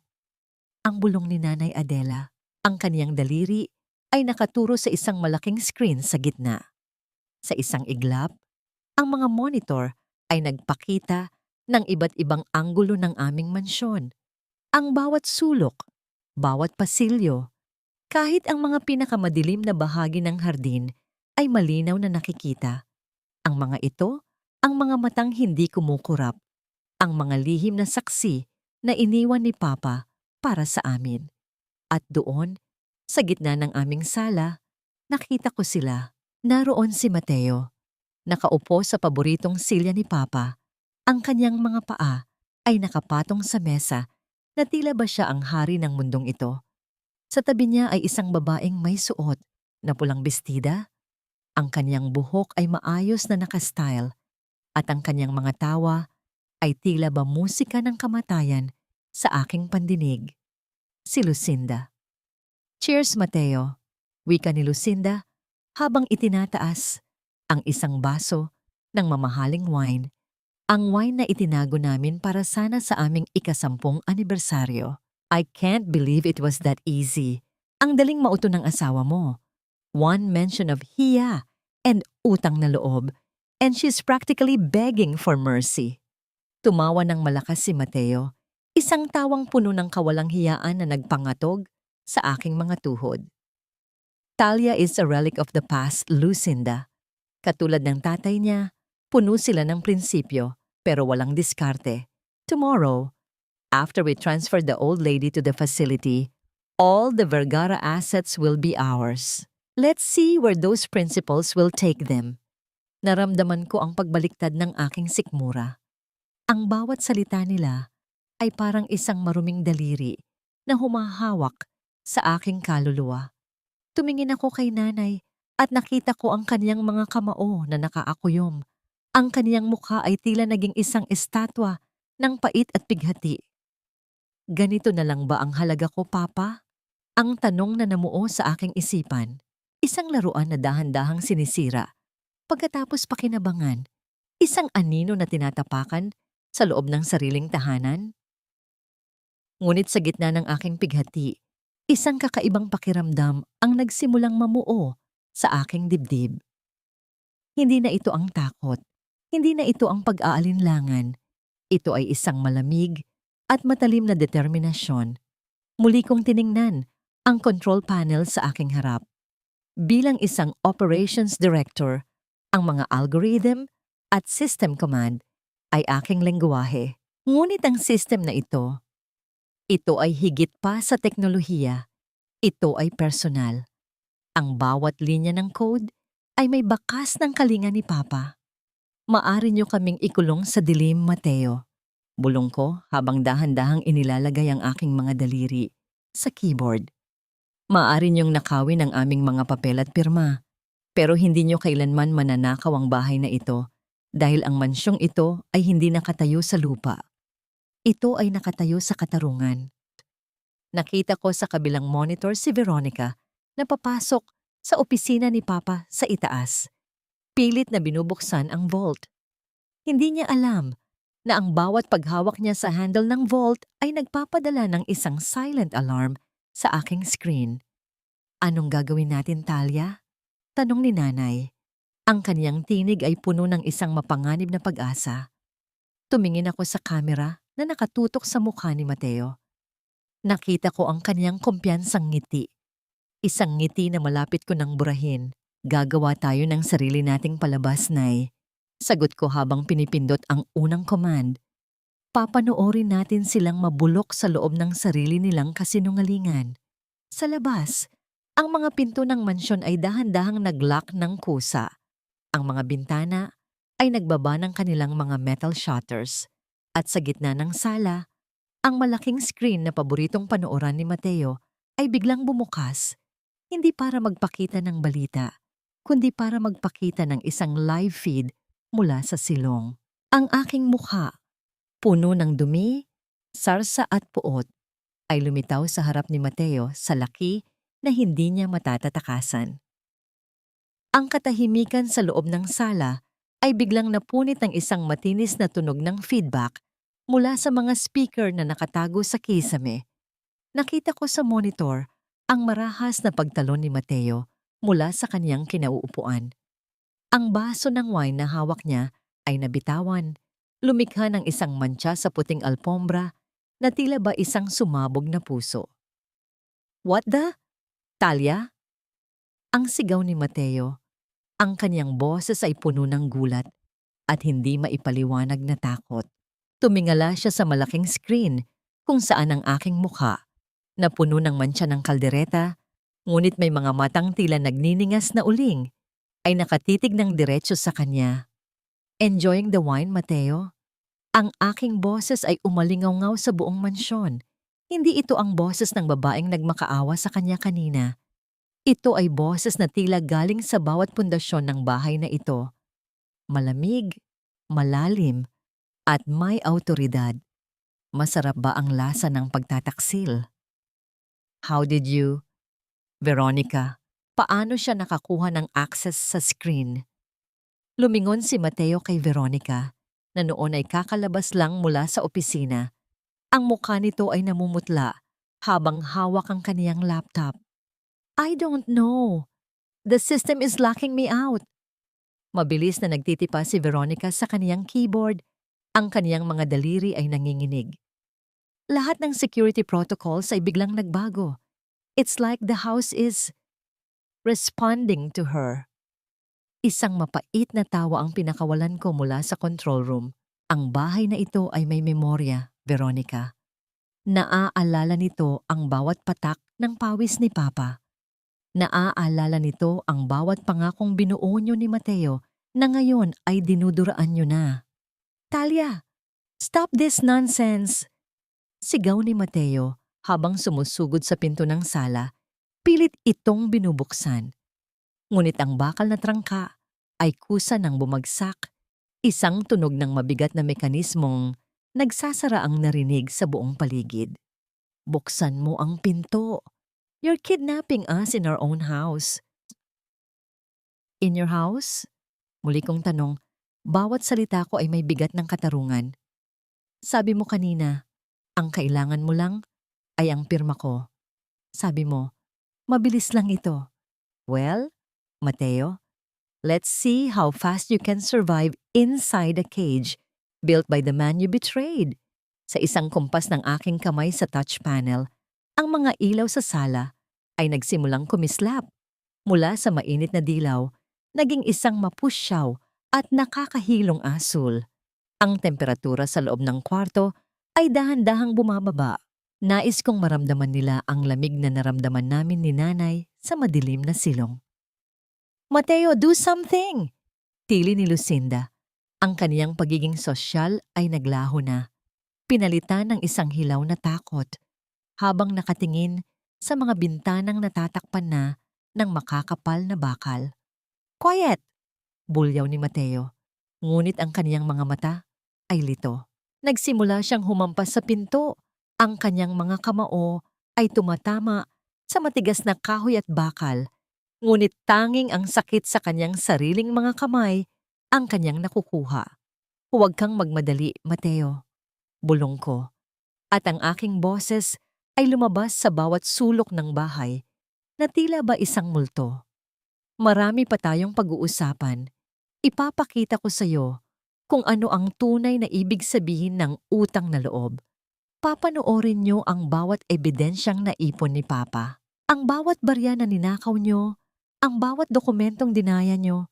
Ang bulong ni Nanay Adela. Ang kaniyang daliri ay nakaturo sa isang malaking screen sa gitna. Sa isang iglap, Ang mga monitor ay nagpakita ng iba't ibang anggulo ng aming mansyon. Ang bawat sulok, bawat pasilyo, kahit ang mga pinakamadilim na bahagi ng hardin ay malinaw na nakikita. Ang mga ito, ang mga matang hindi kumukurap, ang mga lihim na saksi na iniwan ni Papa para sa amin. At doon, sa gitna ng aming sala, nakita ko sila. Naroon si Mateo, nakaupo sa paboritong silya ni Papa. Ang kanyang mga paa ay nakapatong sa mesa na tila ba siya ang hari ng mundong ito. Sa tabi niya ay isang babaeng may suot na pulang bestida. Ang kanyang buhok ay maayos na nakastyle at ang kanyang mga tawa ay tila ba musika ng kamatayan sa aking pandinig. Si Lucinda. Cheers, Mateo, wika ni Lucinda habang itinataas ang isang baso ng mamahaling wine, ang wine na itinago namin para sana sa aming ika-10 anibersaryo. I can't believe it was that easy. Ang daling mauto ng asawa mo. One mention of hiya and utang na loob, and she's practically begging for mercy. Tumawa ng malakas si Mateo, isang tawang puno ng kawalang hiyaan na nagpangatog sa aking mga tuhod. Talia is a relic of the past, Lucinda. Katulad ng tatay niya, puno sila ng prinsipyo pero walang diskarte. Tomorrow, after we transfer the old lady to the facility, all the Vergara assets will be ours. Let's see where those principles will take them. Naramdaman ko ang pagbaliktad ng aking sikmura. Ang bawat salita nila ay parang isang maruming daliri na humahawak sa aking kaluluwa. Tumingin ako kay nanay at nakita ko ang kaniyang mga kamao na nakaakuyom. Ang kaniyang mukha ay tila naging isang estatwa ng pait at pighati. Ganito na lang ba ang halaga ko, Papa? Ang tanong na namuo sa aking isipan. Isang laruan na dahan-dahang sinisira. Pagkatapos pakinabangan, isang anino na tinatapakan sa loob ng sariling tahanan. Ngunit sa gitna ng aking pighati, isang kakaibang pakiramdam ang nagsimulang mamuo sa aking dibdib. Hindi na ito ang takot, hindi na ito ang pag-aalinlangan. Ito ay isang malamig at matalim na determinasyon. Muli kong tiningnan ang control panel sa aking harap. Bilang isang operations director, ang mga algorithm at system command ay aking lengguwahe. Ngunit ang system na ito ay higit pa sa teknolohiya. Ito ay personal. Ang bawat linya ng code ay may bakas ng kalinga ni Papa. Maari niyo kaming ikulong sa dilim, Mateo. Bulong ko habang dahan-dahang inilalagay ang aking mga daliri sa keyboard. Maari niyong nakawin ang aming mga papel at pirma, pero hindi niyo kailanman mananakaw ang bahay na ito dahil ang mansyong ito ay hindi nakatayo sa lupa. Ito ay nakatayo sa katarungan. Nakita ko sa kabilang monitor si Veronica na papasok sa opisina ni Papa sa itaas. Pilit na binubuksan ang vault. Hindi niya alam na ang bawat paghawak niya sa handle ng vault ay nagpapadala ng isang silent alarm sa aking screen. Anong gagawin natin, Talia? Tanong ni nanay. Ang kaniyang tinig ay puno ng isang mapanganib na pag-asa. Tumingin ako sa kamera na nakatutok sa mukha ni Mateo. Nakita ko ang kaniyang kumpiyansang ngiti. Isang ngiti na malapit ko nang burahin. Gagawa tayo ng sarili nating palabas, Nay. Sagot ko habang pinipindot ang unang command. Papanoorin natin silang mabulok sa loob ng sarili nilang kasinungalingan. Sa labas, ang mga pinto ng mansyon ay dahan-dahang naglock ng kusa. Ang mga bintana ay nagbaba ng kanilang mga metal shutters. At sa gitna ng sala, ang malaking screen na paboritong panooran ni Mateo ay biglang bumukas. Hindi para magpakita ng balita, kundi para magpakita ng isang live feed mula sa silong. Ang aking mukha, puno ng dumi, sarsa at puot, ay lumitaw sa harap ni Mateo sa laki na hindi niya matatatakasan. Ang katahimikan sa loob ng sala ay biglang napunit ng isang matinis na tunog ng feedback mula sa mga speaker na nakatago sa kisame. Nakita ko sa monitor ang marahas na pagtalon ni Mateo mula sa kaniyang kinauupuan. Ang baso ng wine na hawak niya ay nabitawan, lumikha ng isang mantsa sa puting alpombra na tila ba isang sumabog na puso. What the? Talia? Ang sigaw ni Mateo. Ang kanyang boses ay puno ng gulat at hindi maipaliwanag na takot. Tumingala siya sa malaking screen kung saan ang aking mukha na puno ng mantsa ng kaldereta, ngunit may mga matang tila nagniningas na uling ay nakatitig ng diretso sa kanya. Enjoying the wine, Mateo? Ang aking boses ay umalingaw sa buong mansyon. Hindi ito ang boses ng babaeng nagmakaawa sa kanya kanina. Ito ay boses na tila galing sa bawat pundasyon ng bahay na ito. Malamig, malalim, at may awtoridad. Masarap ba ang lasa ng pagtataksil? How did you? Veronica, paano siya nakakuha ng access sa screen? Lumingon si Mateo kay Veronica na noon ay kakalabas lang mula sa opisina. Ang mukha nito ay namumutla habang hawak ang kaniyang laptop. I don't know. The system is locking me out. Mabilis na nagtitipa si Veronica sa kaniyang keyboard. Ang kaniyang mga daliri ay nanginginig. Lahat ng security protocols ay biglang nagbago. It's like the house is responding to her. Isang mapait na tawa ang pinakawalan ko mula sa control room. Ang bahay na ito ay may memorya, Veronica. Naaalala nito ang bawat patak ng pawis ni Papa. Naaalala nito ang bawat pangakong binuo niyo ni Mateo na ngayon ay dinuduraan niyo na. Talia, stop this nonsense! Sigaw ni Mateo habang sumusugod sa pinto ng sala, pilit itong binubuksan. Ngunit ang bakal na trangka ay kusa ng bumagsak, isang tunog ng mabigat na mekanismong nagsasara ang narinig sa buong paligid. Buksan mo ang pinto. You're kidnapping us in our own house. In your house? Muli kong tanong, bawat salita ko ay may bigat ng katarungan. Sabi mo kanina, ang kailangan mo lang ay ang pirma ko. Sabi mo, mabilis lang ito. Well, Mateo, let's see how fast you can survive inside a cage built by the man you betrayed. Sa isang kumpas ng aking kamay sa touch panel, ang mga ilaw sa sala ay nagsimulang kumislap. Mula sa mainit na dilaw, naging isang mapusyaw at nakakahilong asul. Ang temperatura sa loob ng kwarto ay dahan-dahang bumababa. Nais kong maramdaman nila ang lamig na naramdaman namin ni Nanay sa madilim na silong. Mateo, do something! Tili ni Lucinda. Ang kaniyang pagiging sosyal ay naglaho na. Pinalitan ng isang hilaw na takot habang nakatingin sa mga bintanang natatakpan na ng makakapal na bakal. Quiet! Bulyaw ni Mateo. Ngunit ang kaniyang mga mata ay lito. Nagsimula siyang humampas sa pinto. Ang kanyang mga kamao ay tumatama sa matigas na kahoy at bakal. Ngunit tanging ang sakit sa kanyang sariling mga kamay ang kanyang nakukuha. Huwag kang magmadali, Mateo. Bulong ko. At ang aking boses ay lumabas sa bawat sulok ng bahay na tila ba isang multo. Marami pa tayong pag-uusapan. Ipapakita ko sa iyo kung ano ang tunay na ibig sabihin ng utang na loob. Papanoorin niyo ang bawat ebidensyang naipon ni Papa. Ang bawat barya na ninakaw niyo, ang bawat dokumentong dinaya niyo.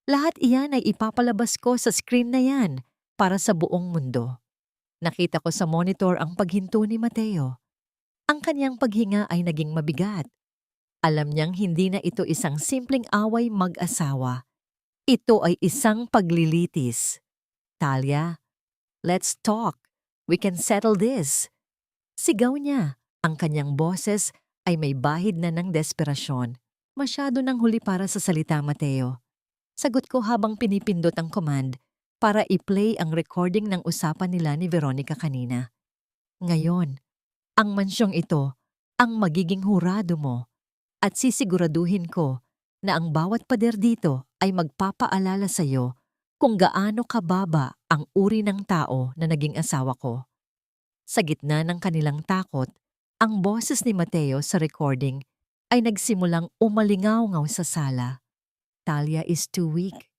Lahat iyan ay ipapalabas ko sa screen na yan para sa buong mundo. Nakita ko sa monitor ang paghinto ni Mateo. Ang kanyang paghinga ay naging mabigat. Alam niyang hindi na ito isang simpleng away mag-asawa. Ito ay isang paglilitis. Talia, let's talk. We can settle this. Sigaw niya. Ang kanyang boses ay may bahid na ng desperasyon. Masyado nang huli para sa salita, Mateo. Sagot ko habang pinipindot ang command para i-play ang recording ng usapan nila ni Veronica kanina. Ngayon, ang mansyong ito ang magiging hurado mo at sisiguraduhin ko na ang bawat pader dito ay magpapaalala sa iyo kung gaano kababa ang uri ng tao na naging asawa ko. Sa gitna ng kanilang takot, ang boses ni Mateo sa recording ay nagsimulang umalingaw sa sala. Talia is too weak.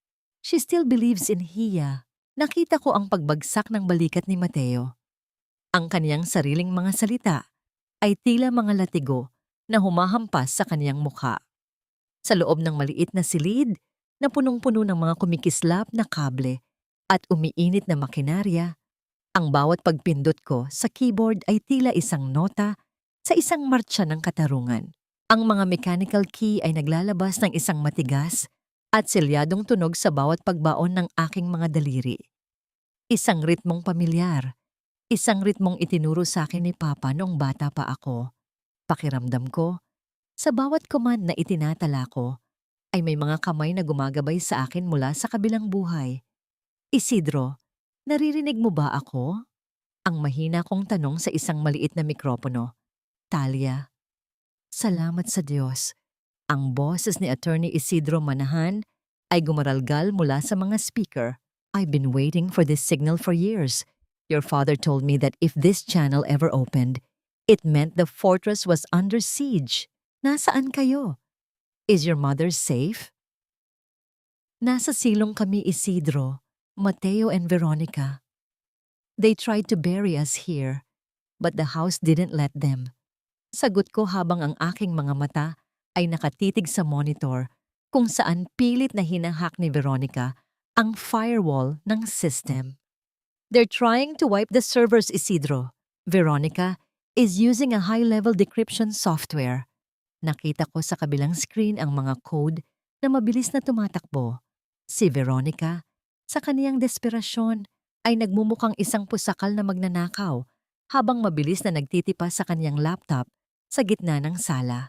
She still believes in Hiya. Nakita ko ang pagbagsak ng balikat ni Mateo. Ang kaniyang sariling mga salita ay tila mga latigo na humahampas sa kaniyang mukha. Sa loob ng maliit na silid na punong-puno ng mga kumikislap na kable at umiinit na makinarya, ang bawat pagpindot ko sa keyboard ay tila isang nota sa isang martsa ng katarungan. Ang mga mechanical key ay naglalabas ng isang matigas at selyadong tunog sa bawat pagbaon ng aking mga daliri. Isang ritmong pamilyar, isang ritmong itinuro sa akin ni Papa noong bata pa ako. Pakiramdam ko, sa bawat command na itinatala ko, ay may mga kamay na gumagabay sa akin mula sa kabilang buhay. Isidro, naririnig mo ba ako? Ang mahina kong tanong sa isang maliit na mikropono. Talia, salamat sa Diyos. Ang boses ni Attorney Isidro Manahan ay gumaralgal mula sa mga speaker. I've been waiting for this signal for years. Your father told me that if this channel ever opened, it meant the fortress was under siege. Nasaan kayo? Is your mother safe? Nasa silong kami, Isidro, Mateo and Veronica. They tried to bury us here, but the house didn't let them. Sagot ko habang ang aking mga mata ay nakatitig sa monitor kung saan pilit na hinahak ni Veronica ang firewall ng system. They're trying to wipe the servers, Isidro. Veronica is using a high-level decryption software. Nakita ko sa kabilang screen ang mga code na mabilis na tumatakbo. Si Veronica, sa kaniyang desperasyon, ay nagmumukhang isang pusakal na magnanakaw habang mabilis na nagtitipa sa kaniyang laptop sa gitna ng sala.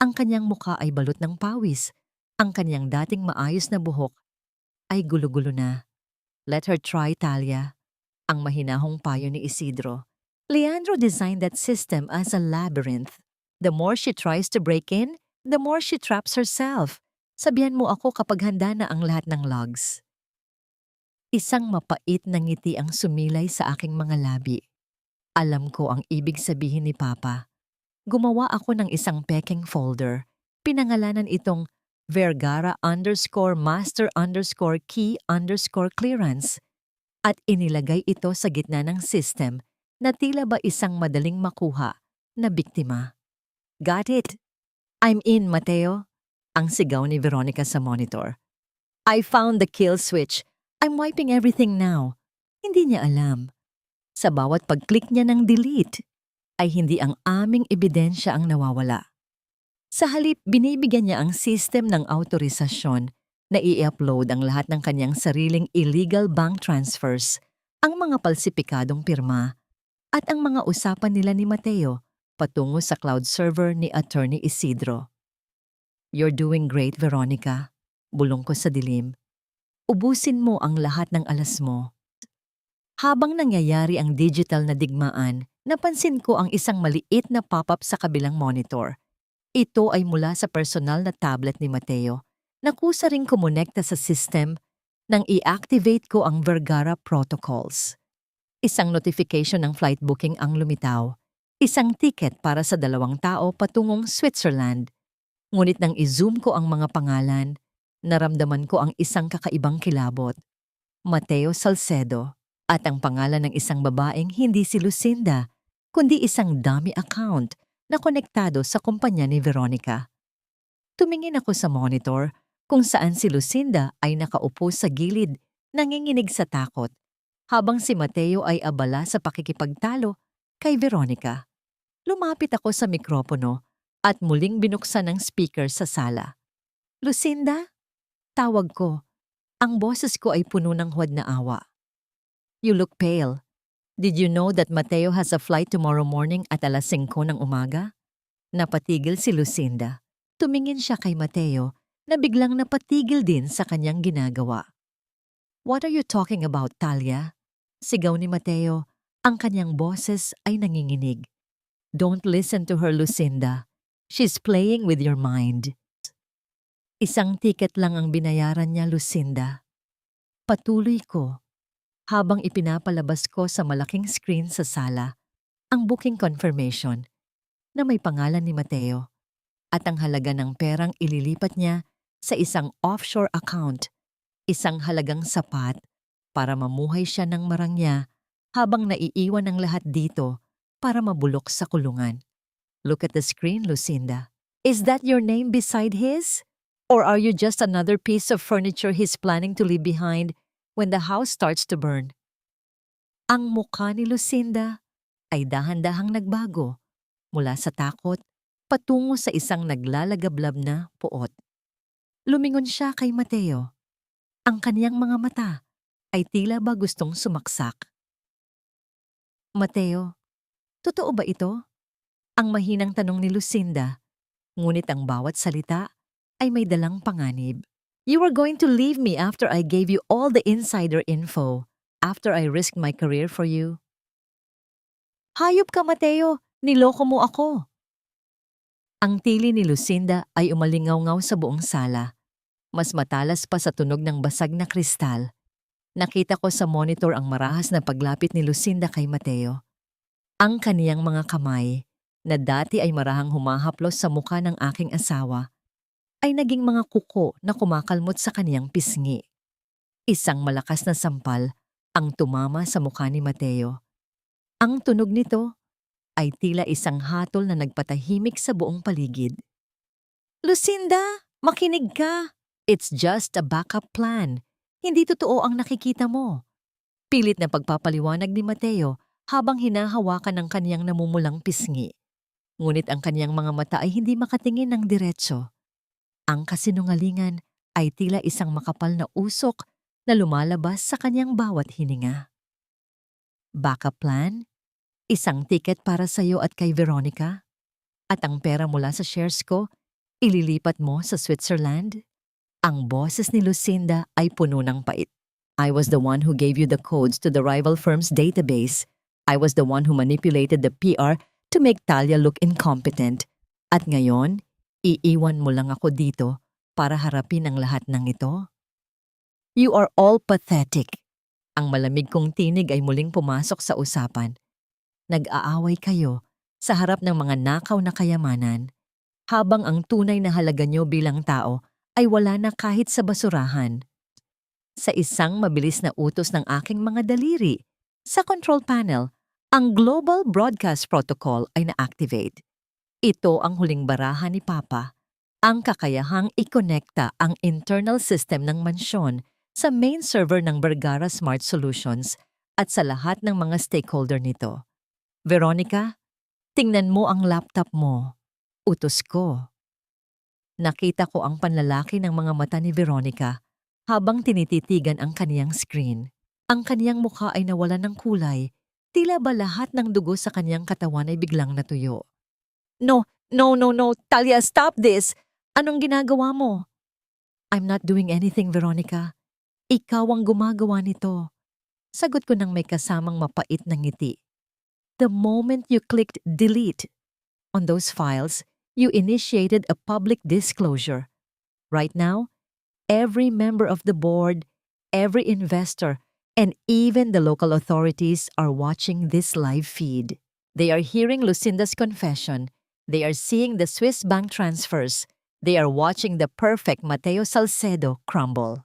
Ang kaniyang mukha ay balot ng pawis. Ang kaniyang dating maayos na buhok ay gulo-gulo na. Let her try, Talia. Ang mahinahong payo ni Isidro. Leandro designed that system as a labyrinth. The more she tries to break in, the more she traps herself. Sabihan mo ako kapag handa na ang lahat ng logs. Isang mapait na ngiti ang sumilay sa aking mga labi. Alam ko ang ibig sabihin ni Papa. Gumawa ako ng isang peking folder. Pinangalanan itong Vergara_master_key_clearance at inilagay ito sa gitna ng system na tila ba isang madaling makuha na biktima. Got it? I'm in, Mateo. Ang sigaw ni Veronica sa monitor. I found the kill switch. I'm wiping everything now. Hindi niya alam. Sa bawat pag-click niya ng delete, ay hindi ang aming ebidensya ang nawawala. Sa halip, binibigyan niya ang system ng autorisasyon na i-upload ang lahat ng kanyang sariling illegal bank transfers, ang mga palsipikadong pirma, at ang mga usapan nila ni Mateo patungo sa cloud server ni Attorney Isidro. You're doing great, Veronica. Bulong ko sa dilim. Ubusin mo ang lahat ng alas mo. Habang nangyayari ang digital na digmaan, napansin ko ang isang maliit na pop-up sa kabilang monitor. Ito ay mula sa personal na tablet ni Mateo na kusa ring kumonekta sa system nang i-activate ko ang Vergara protocols. Isang notification ng flight booking ang lumitaw. Isang ticket para sa 2 tao patungong Switzerland. Ngunit nang i-zoom ko ang mga pangalan, naramdaman ko ang isang kakaibang kilabot. Mateo Salcedo. At ang pangalan ng isang babaeng hindi si Lucinda, kundi isang dummy account na konektado sa kumpanya ni Veronica. Tumingin ako sa monitor kung saan si Lucinda ay nakaupo sa gilid, nanginginig sa takot, habang si Mateo ay abala sa pakikipagtalo kay Veronica. Lumapit ako sa mikropono at muling binuksan ang speaker sa sala. Lucinda? Tawag ko. Ang boses ko ay puno ng huwad na awa. You look pale. Did you know that Mateo has a flight tomorrow morning at alas 5 ng umaga? Napatigil si Lucinda. Tumingin siya kay Mateo na biglang napatigil din sa kanyang ginagawa. What are you talking about, Talia? Sigaw ni Mateo. Ang kanyang boses ay nanginginig. Don't listen to her, Lucinda. She's playing with your mind. Isang ticket lang ang binayaran niya, Lucinda. Patuloy ko. Habang ipinapalabas ko sa malaking screen sa sala, ang booking confirmation na may pangalan ni Mateo at ang halaga ng perang ililipat niya sa isang offshore account Isang halagang sapat para mamuhay siya ng marangya habang naiiwan ang lahat dito para mabulok sa kulungan. Look at the screen, Lucinda. Is that your name beside his? Or are you just another piece of furniture he's planning to leave behind when the house starts to burn? Ang mukha ni Lucinda ay dahan-dahang nagbago mula sa takot patungo sa isang naglalagablab na puot. Lumingon siya kay Mateo. Ang kaniyang mga mata ay tila ba gustong sumaksak. Mateo, totoo ba ito? Ang mahinang tanong ni Lucinda, ngunit ang bawat salita ay may dalang panganib. You were going to leave me after I gave you all the insider info, after I risked my career for you. Hayop ka, Mateo! Niloko mo ako! Ang tili ni Lucinda ay umalingaw-ngaw sa buong sala. Mas matalas pa sa tunog ng basag na kristal. Nakita ko sa monitor ang marahas na paglapit ni Lucinda kay Mateo. Ang kaniyang mga kamay, na dati ay marahang humahaplos sa mukha ng aking asawa, ay naging mga kuko na kumakalmot sa kaniyang pisngi. Isang malakas na sampal ang tumama sa mukha ni Mateo. Ang tunog nito ay tila isang hatol na nagpatahimik sa buong paligid. Lucinda, makinig ka! It's just a backup plan. Hindi totoo ang nakikita mo. Pilit na pagpapaliwanag ni Mateo habang hinahawakan ng kaniyang namumulang pisngi. Ngunit ang kaniyang mga mata ay hindi makatingin ng diretso. Ang kasinungalingan ay tila isang makapal na usok na lumalabas sa kaniyang bawat hininga. Backup plan? Isang ticket para sa iyo at kay Veronica? At ang pera mula sa shares ko, ililipat mo sa Switzerland? Ang boses ni Lucinda ay puno ng pait. I was the one who gave you the codes to the rival firm's database. I was the one who manipulated the PR to make Talia look incompetent. At ngayon, iiwan mo lang ako dito para harapin ang lahat ng ito? You are all pathetic. Ang malamig kong tinig ay muling pumasok sa usapan. Nag-aaway kayo sa harap ng mga nakaw na kayamanan, habang ang tunay na halaga nyo bilang tao ay wala na kahit sa basurahan. Sa isang mabilis na utos ng aking mga daliri, sa control panel, ang Global Broadcast Protocol ay na-activate. Ito ang huling barahan ni Papa, ang kakayahang ikonekta ang internal system ng mansyon sa main server ng Vergara Smart Solutions at sa lahat ng mga stakeholder nito. Veronica, tingnan mo ang laptop mo. Utos ko. Nakita ko ang panlalaki ng mga mata ni Veronica habang tinititigan ang kaniyang screen. Ang kaniyang mukha ay nawalan ng kulay, tila ba lahat ng dugo sa kaniyang katawan ay biglang natuyo. No, Talia, stop this! Anong ginagawa mo? I'm not doing anything, Veronica. Ikaw ang gumagawa nito. Sagot ko nang may kasamang mapait na ngiti. The moment you clicked delete on those files, you initiated a public disclosure. Right now, every member of the board, every investor, and even the local authorities are watching this live feed. They are hearing Lucinda's confession. They are seeing the Swiss bank transfers. They are watching the perfect Mateo Salcedo crumble.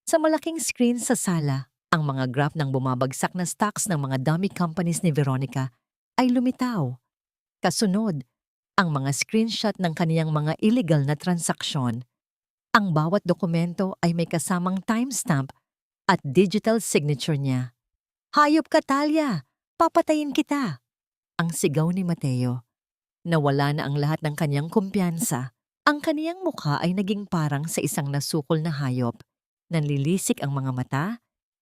Sa malaking screen sa sala, ang mga graph ng bumabagsak na stocks ng mga dummy companies ni Veronica ay lumitaw. Kasunod, ang mga screenshot ng kaniyang mga illegal na transaksyon. Ang bawat dokumento ay may kasamang timestamp at digital signature niya. Hayop ka, Talia! Papatayin kita! Ang sigaw ni Mateo. Nawala na ang lahat ng kaniyang kumpiyansa. Ang kaniyang mukha ay naging parang sa isang nasukol na hayop. Nanlilisik ang mga mata,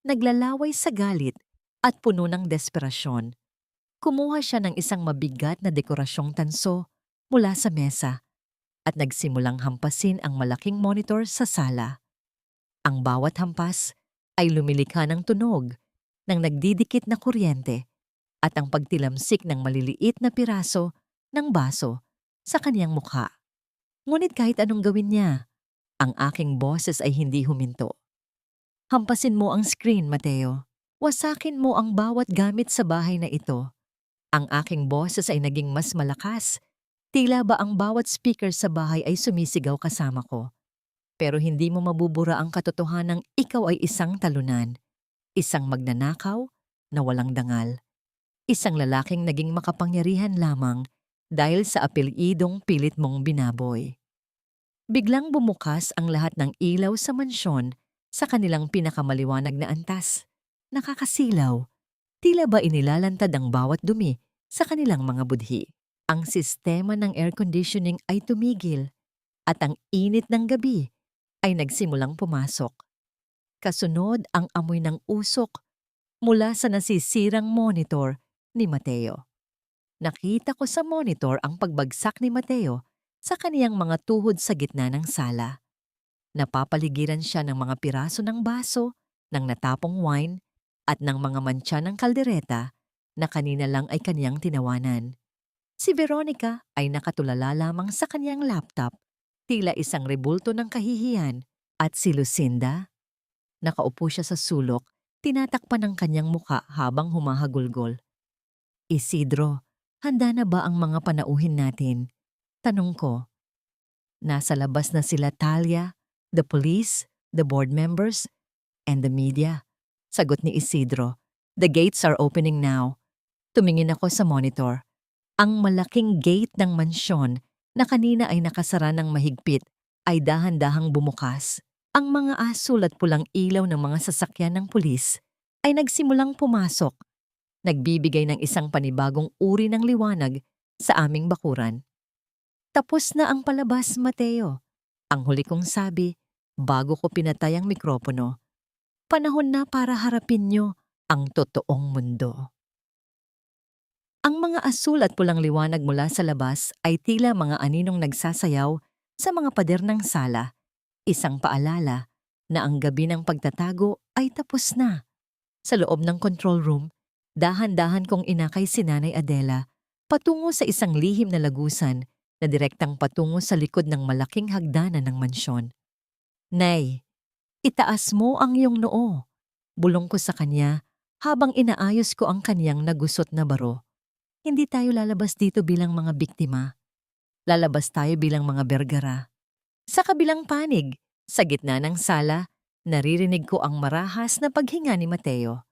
naglalaway sa galit at puno ng desperasyon. Kumuha siya ng isang mabigat na dekorasyong tanso mula sa mesa at nagsimulang hampasin ang malaking monitor sa sala. Ang bawat hampas ay lumilikha ng tunog ng nagdidikit na kuryente at ang pagtilamsik ng maliliit na piraso ng baso sa kaniyang mukha. Ngunit kahit anong gawin niya, ang aking boses ay hindi huminto. Hampasin mo ang screen, Mateo. Wasakin mo ang bawat gamit sa bahay na ito. Ang aking boses ay naging mas malakas. Tila ba ang bawat speaker sa bahay ay sumisigaw kasama ko. Pero hindi mo mabubura ang katotohanang ikaw ay isang talunan, isang magnanakaw na walang dangal, isang lalaking naging makapangyarihan lamang dahil sa apelyidong pilit mong binaboy. Biglang bumukas ang lahat ng ilaw sa mansyon sa kanilang pinakamaliwanag na antas. Nakakasilaw, tila ba inilalantad ang bawat dumi sa kanilang mga budhi. Ang sistema ng air conditioning ay tumigil at ang init ng gabi ay nagsimulang pumasok. Kasunod ang amoy ng usok mula sa nasisirang monitor ni Mateo. Nakita ko sa monitor ang pagbagsak ni Mateo sa kaniyang mga tuhod sa gitna ng sala. Napapaligiran siya ng mga piraso ng baso, ng natapong wine, at ng mga mantsa ng kaldereta na kanina lang ay kaniyang tinawanan. Si Veronica ay nakatulala lamang sa kaniyang laptop, tila isang rebulto ng kahihiyan, at si Lucinda, nakaupo siya sa sulok, tinatakpan ng kanyang muka habang humahagulgol. Isidro, handa na ba ang mga panauhin natin? Tanong ko. Nasa labas na sila Talia, the police, the board members, and the media. Sagot ni Isidro. The gates are opening now. Tumingin ako sa monitor. Ang malaking gate ng mansyon na kanina ay nakasara ng mahigpit ay dahan-dahang bumukas. Ang mga asul at pulang ilaw ng mga sasakyan ng pulis ay nagsimulang pumasok, nagbibigay ng isang panibagong uri ng liwanag sa aming bakuran. Tapos na ang palabas, Mateo. Ang huli kong sabi bago ko pinatay ang mikropono. Panahon na para harapin niyo ang totoong mundo. Ang mga asul at pulang liwanag mula sa labas ay tila mga aninong nagsasayaw sa mga pader ng sala. Isang paalala na ang gabi ng pagtatago ay tapos na. Sa loob ng control room, dahan-dahan kong inakay si Nanay Adela patungo sa isang lihim na lagusan na direktang patungo sa likod ng malaking hagdanan ng mansyon. Nay, itaas mo ang iyong noo. Bulong ko sa kanya habang inaayos ko ang kaniyang nagusot na baro. Hindi tayo lalabas dito bilang mga biktima. Lalabas tayo bilang mga bergara. Sa kabilang panig, sa gitna ng sala, naririnig ko ang marahas na paghinga ni Mateo.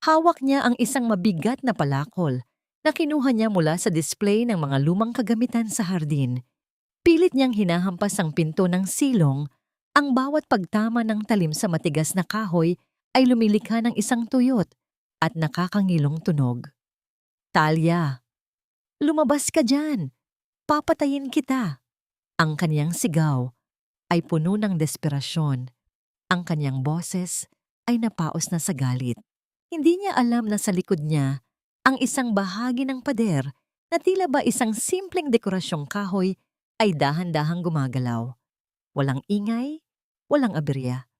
Hawak niya ang isang mabigat na palakol na kinuha niya mula sa display ng mga lumang kagamitan sa hardin. Pilit niyang hinahampas ang pinto ng silong, ang bawat pagtama ng talim sa matigas na kahoy ay lumilikha ng isang tuyot at nakakangilong tunog. Talia, lumabas ka dyan! Papatayin kita! Ang kaniyang sigaw ay puno ng desperasyon. Ang kaniyang boses ay napaos na sa galit. Hindi niya alam na sa likod niya ang isang bahagi ng pader na tila ba isang simpleng dekorasyong kahoy ay dahan-dahang gumagalaw. Walang ingay, walang aberya.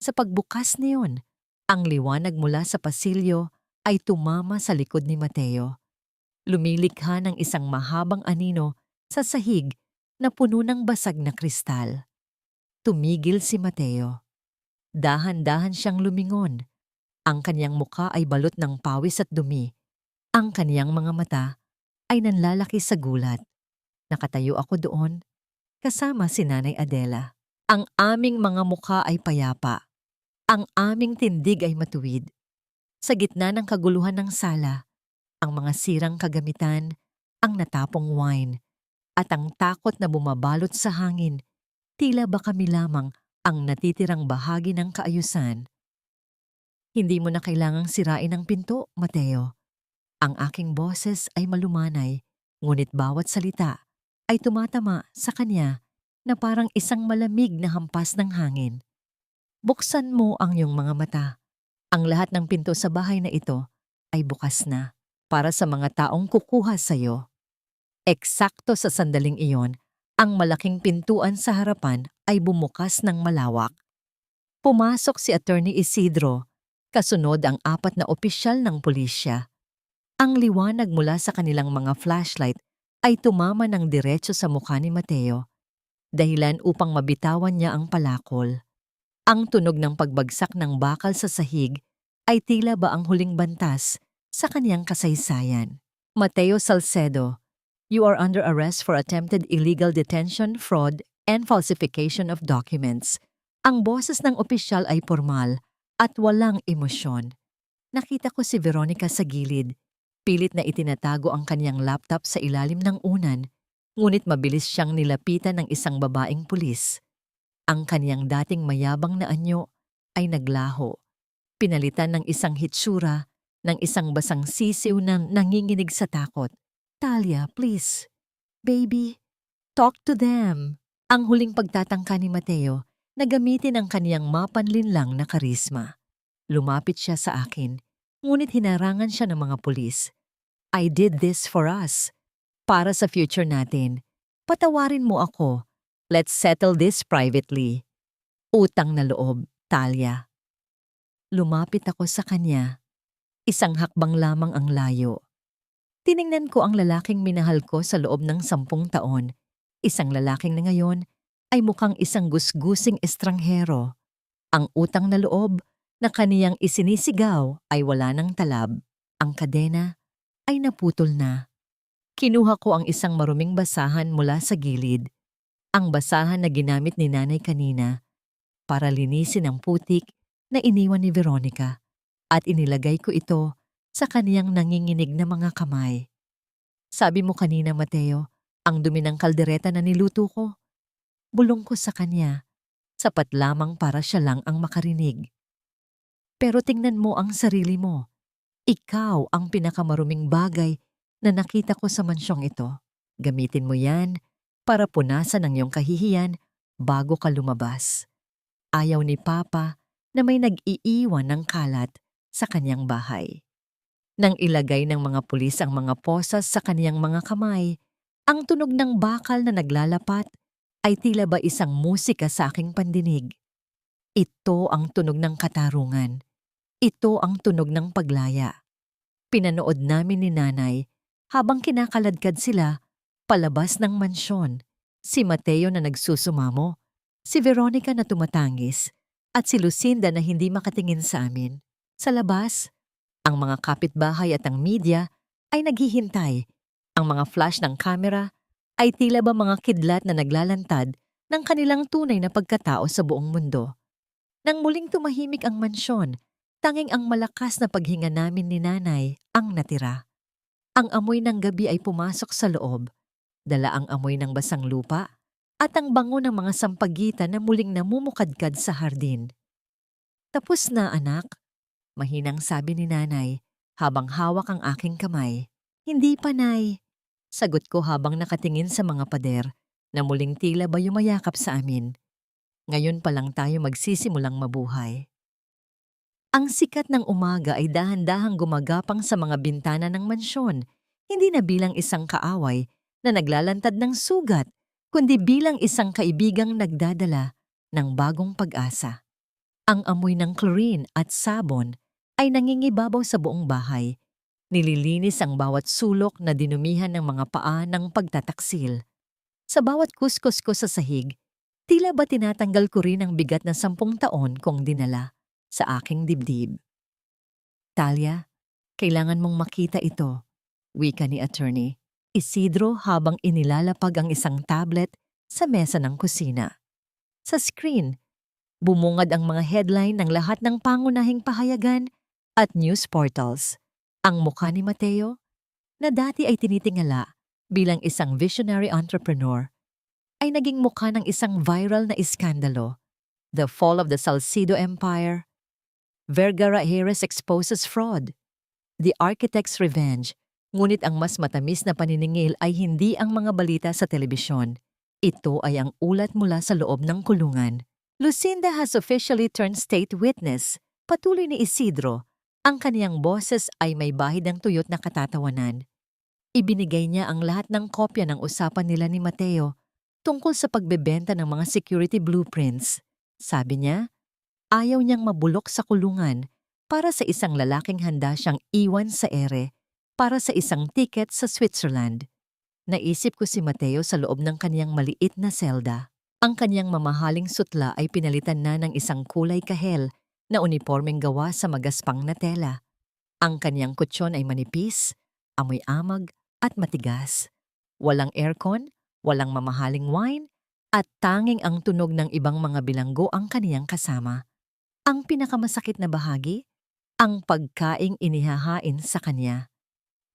Sa pagbukas niyon, ang liwanag mula sa pasilyo ay tumama sa likod ni Mateo. Lumilikha ng isang mahabang anino sa sahig na puno ng basag na kristal. Tumigil si Mateo. Dahan-dahan siyang lumingon. Ang kaniyang muka ay balot ng pawis at dumi. Ang kaniyang mga mata ay nanlalaki sa gulat. Nakatayo ako doon, kasama si Nanay Adela. Ang aming mga muka ay payapa. Ang aming tindig ay matuwid. Sa gitna ng kaguluhan ng sala, ang mga sirang kagamitan, ang natapong wine, at ang takot na bumabalot sa hangin, tila ba kami lamang ang natitirang bahagi ng kaayusan. Hindi mo na kailangang sirain ang pinto, Mateo. Ang aking boses ay malumanay, ngunit bawat salita ay tumatama sa kanya na parang isang malamig na hampas ng hangin. Buksan mo ang iyong mga mata. Ang lahat ng pinto sa bahay na ito ay bukas na para sa mga taong kukuha sa iyo. Eksakto sa sandaling iyon, ang malaking pintuan sa harapan ay bumukas ng malawak. Pumasok si Attorney Isidro, kasunod ang 4 na opisyal ng pulisya. Ang liwanag mula sa kanilang mga flashlight ay tumama ng diretso sa mukha ni Mateo, dahilan upang mabitawan niya ang palakol. Ang tunog ng pagbagsak ng bakal sa sahig ay tila ba ang huling bantas sa kaniyang kasaysayan. Mateo Salcedo, you are under arrest for attempted illegal detention, fraud, and falsification of documents. Ang boses ng opisyal ay formal at walang emosyon. Nakita ko si Veronica sa gilid. Pilit na itinatago ang kanyang laptop sa ilalim ng unan, ngunit mabilis siyang nilapitan ng isang babaeng pulis. Ang kanyang dating mayabang na anyo ay naglaho. Pinalitan ng isang hitsura, ng isang basang sisiw na nanginginig sa takot. "Talia, please. Baby, talk to them." Ang huling pagtatangka ni Mateo na gamitin ang kaniyang mapanlinlang na karisma. Lumapit siya sa akin, ngunit hinarangan siya ng mga pulis. "I did this for us. Para sa future natin. Patawarin mo ako. Let's settle this privately." Utang na loob, Talia. Lumapit ako sa kanya. Isang hakbang lamang ang layo. Tiningnan ko ang lalaking minahal ko sa loob ng 10 taon. Isang lalaking na ngayon ay mukhang isang gusgusing estranghero. Ang utang na loob na kaniyang isinisigaw ay wala ng talab. Ang kadena ay naputol na. Kinuha ko ang isang maruming basahan mula sa gilid. Ang basahan na ginamit ni nanay kanina para linisin ang putik na iniwan ni Veronica at inilagay ko ito sa kaniyang nanginginig na mga kamay. "Sabi mo kanina, Mateo, ang dumi ng kaldereta na niluto ko." Bulong ko sa kanya, sapat lamang para siya lang ang makarinig. "Pero tingnan mo ang sarili mo. Ikaw ang pinakamaruming bagay na nakita ko sa mansyong ito. Gamitin mo yan para punasan ang iyong kahihiyan bago ka lumabas." Ayaw ni Papa na may nag-iiwan ng kalat sa kanyang bahay. Nang ilagay ng mga pulis ang mga posas sa kaniyang mga kamay, ang tunog ng bakal na naglalapat ay tila ba isang musika sa aking pandinig. Ito ang tunog ng katarungan. Ito ang tunog ng paglaya. Pinanood namin ni nanay habang kinakaladkad sila palabas ng mansyon. Si Mateo na nagsusumamo, si Veronica na tumatangis, at si Lucinda na hindi makatingin sa amin. Sa labas, ang mga kapitbahay at ang media ay naghihintay. Ang mga flash ng kamera ay tila ba mga kidlat na naglalantad ng kanilang tunay na pagkatao sa buong mundo. Nang muling tumahimik ang mansyon, tanging ang malakas na paghinga namin ni nanay ang natira. Ang amoy ng gabi ay pumasok sa loob, dala ang amoy ng basang lupa at ang bango ng mga sampagitan na muling namumukadkad sa hardin. "Tapos na, anak," mahinang sabi ni nanay habang hawak ang aking kamay. "Hindi pa, nay," sagot ko habang nakatingin sa mga pader na muling tila ba yumayakap sa amin. Ngayon pa lang tayo magsisimulang mabuhay. Ang sikat ng umaga ay dahan-dahang gumagapang sa mga bintana ng mansyon, hindi na bilang isang kaaway na naglalantad ng sugat, kundi bilang isang kaibigang nagdadala ng bagong pag-asa. Ang amoy ng chlorine at sabon ay nangingibabaw sa buong bahay. Nililinis ang bawat sulok na dinumihan ng mga paa ng pagtataksil. Sa bawat kuskus ko sa sahig, tila ba tinatanggal ko rin ang bigat na 10 taon kong dinala sa aking dibdib. "Talia, kailangan mong makita ito," wika ni attorney Isidro habang inilalapag ang isang tablet sa mesa ng kusina. Sa screen, bumungad ang mga headline ng lahat ng pangunahing pahayagan at news portals. Ang mukha ni Mateo, na dati ay tinitingala bilang isang visionary entrepreneur, ay naging mukha ng isang viral na iskandalo. The fall of the Salcido Empire, Vergara Heres exposes fraud, The Architect's Revenge, ngunit ang mas matamis na paniningil ay hindi ang mga balita sa telebisyon. Ito ay ang ulat mula sa loob ng kulungan. Lucinda has officially turned state witness. Patuloy ni Isidro, ang kaniyang boses ay may bahid ng tuyot na katatawanan. Ibinigay niya ang lahat ng kopya ng usapan nila ni Mateo tungkol sa pagbebenta ng mga security blueprints. Sabi niya, ayaw niyang mabulok sa kulungan para sa isang lalaking handa siyang iwan sa ere para sa isang ticket sa Switzerland. Naisip ko si Mateo sa loob ng kaniyang maliit na selda. Ang kaniyang mamahaling sutla ay pinalitan na ng isang kulay kahel na unipormeng gawa sa magaspang na tela. Ang kaniyang kutsyon ay manipis, amoy amag at matigas. Walang aircon, walang mamahaling wine, At tanging ang tunog ng ibang mga bilanggo ang kaniyang kasama. Ang pinakamasakit na bahagi, ang pagkaing inihahain sa kanya.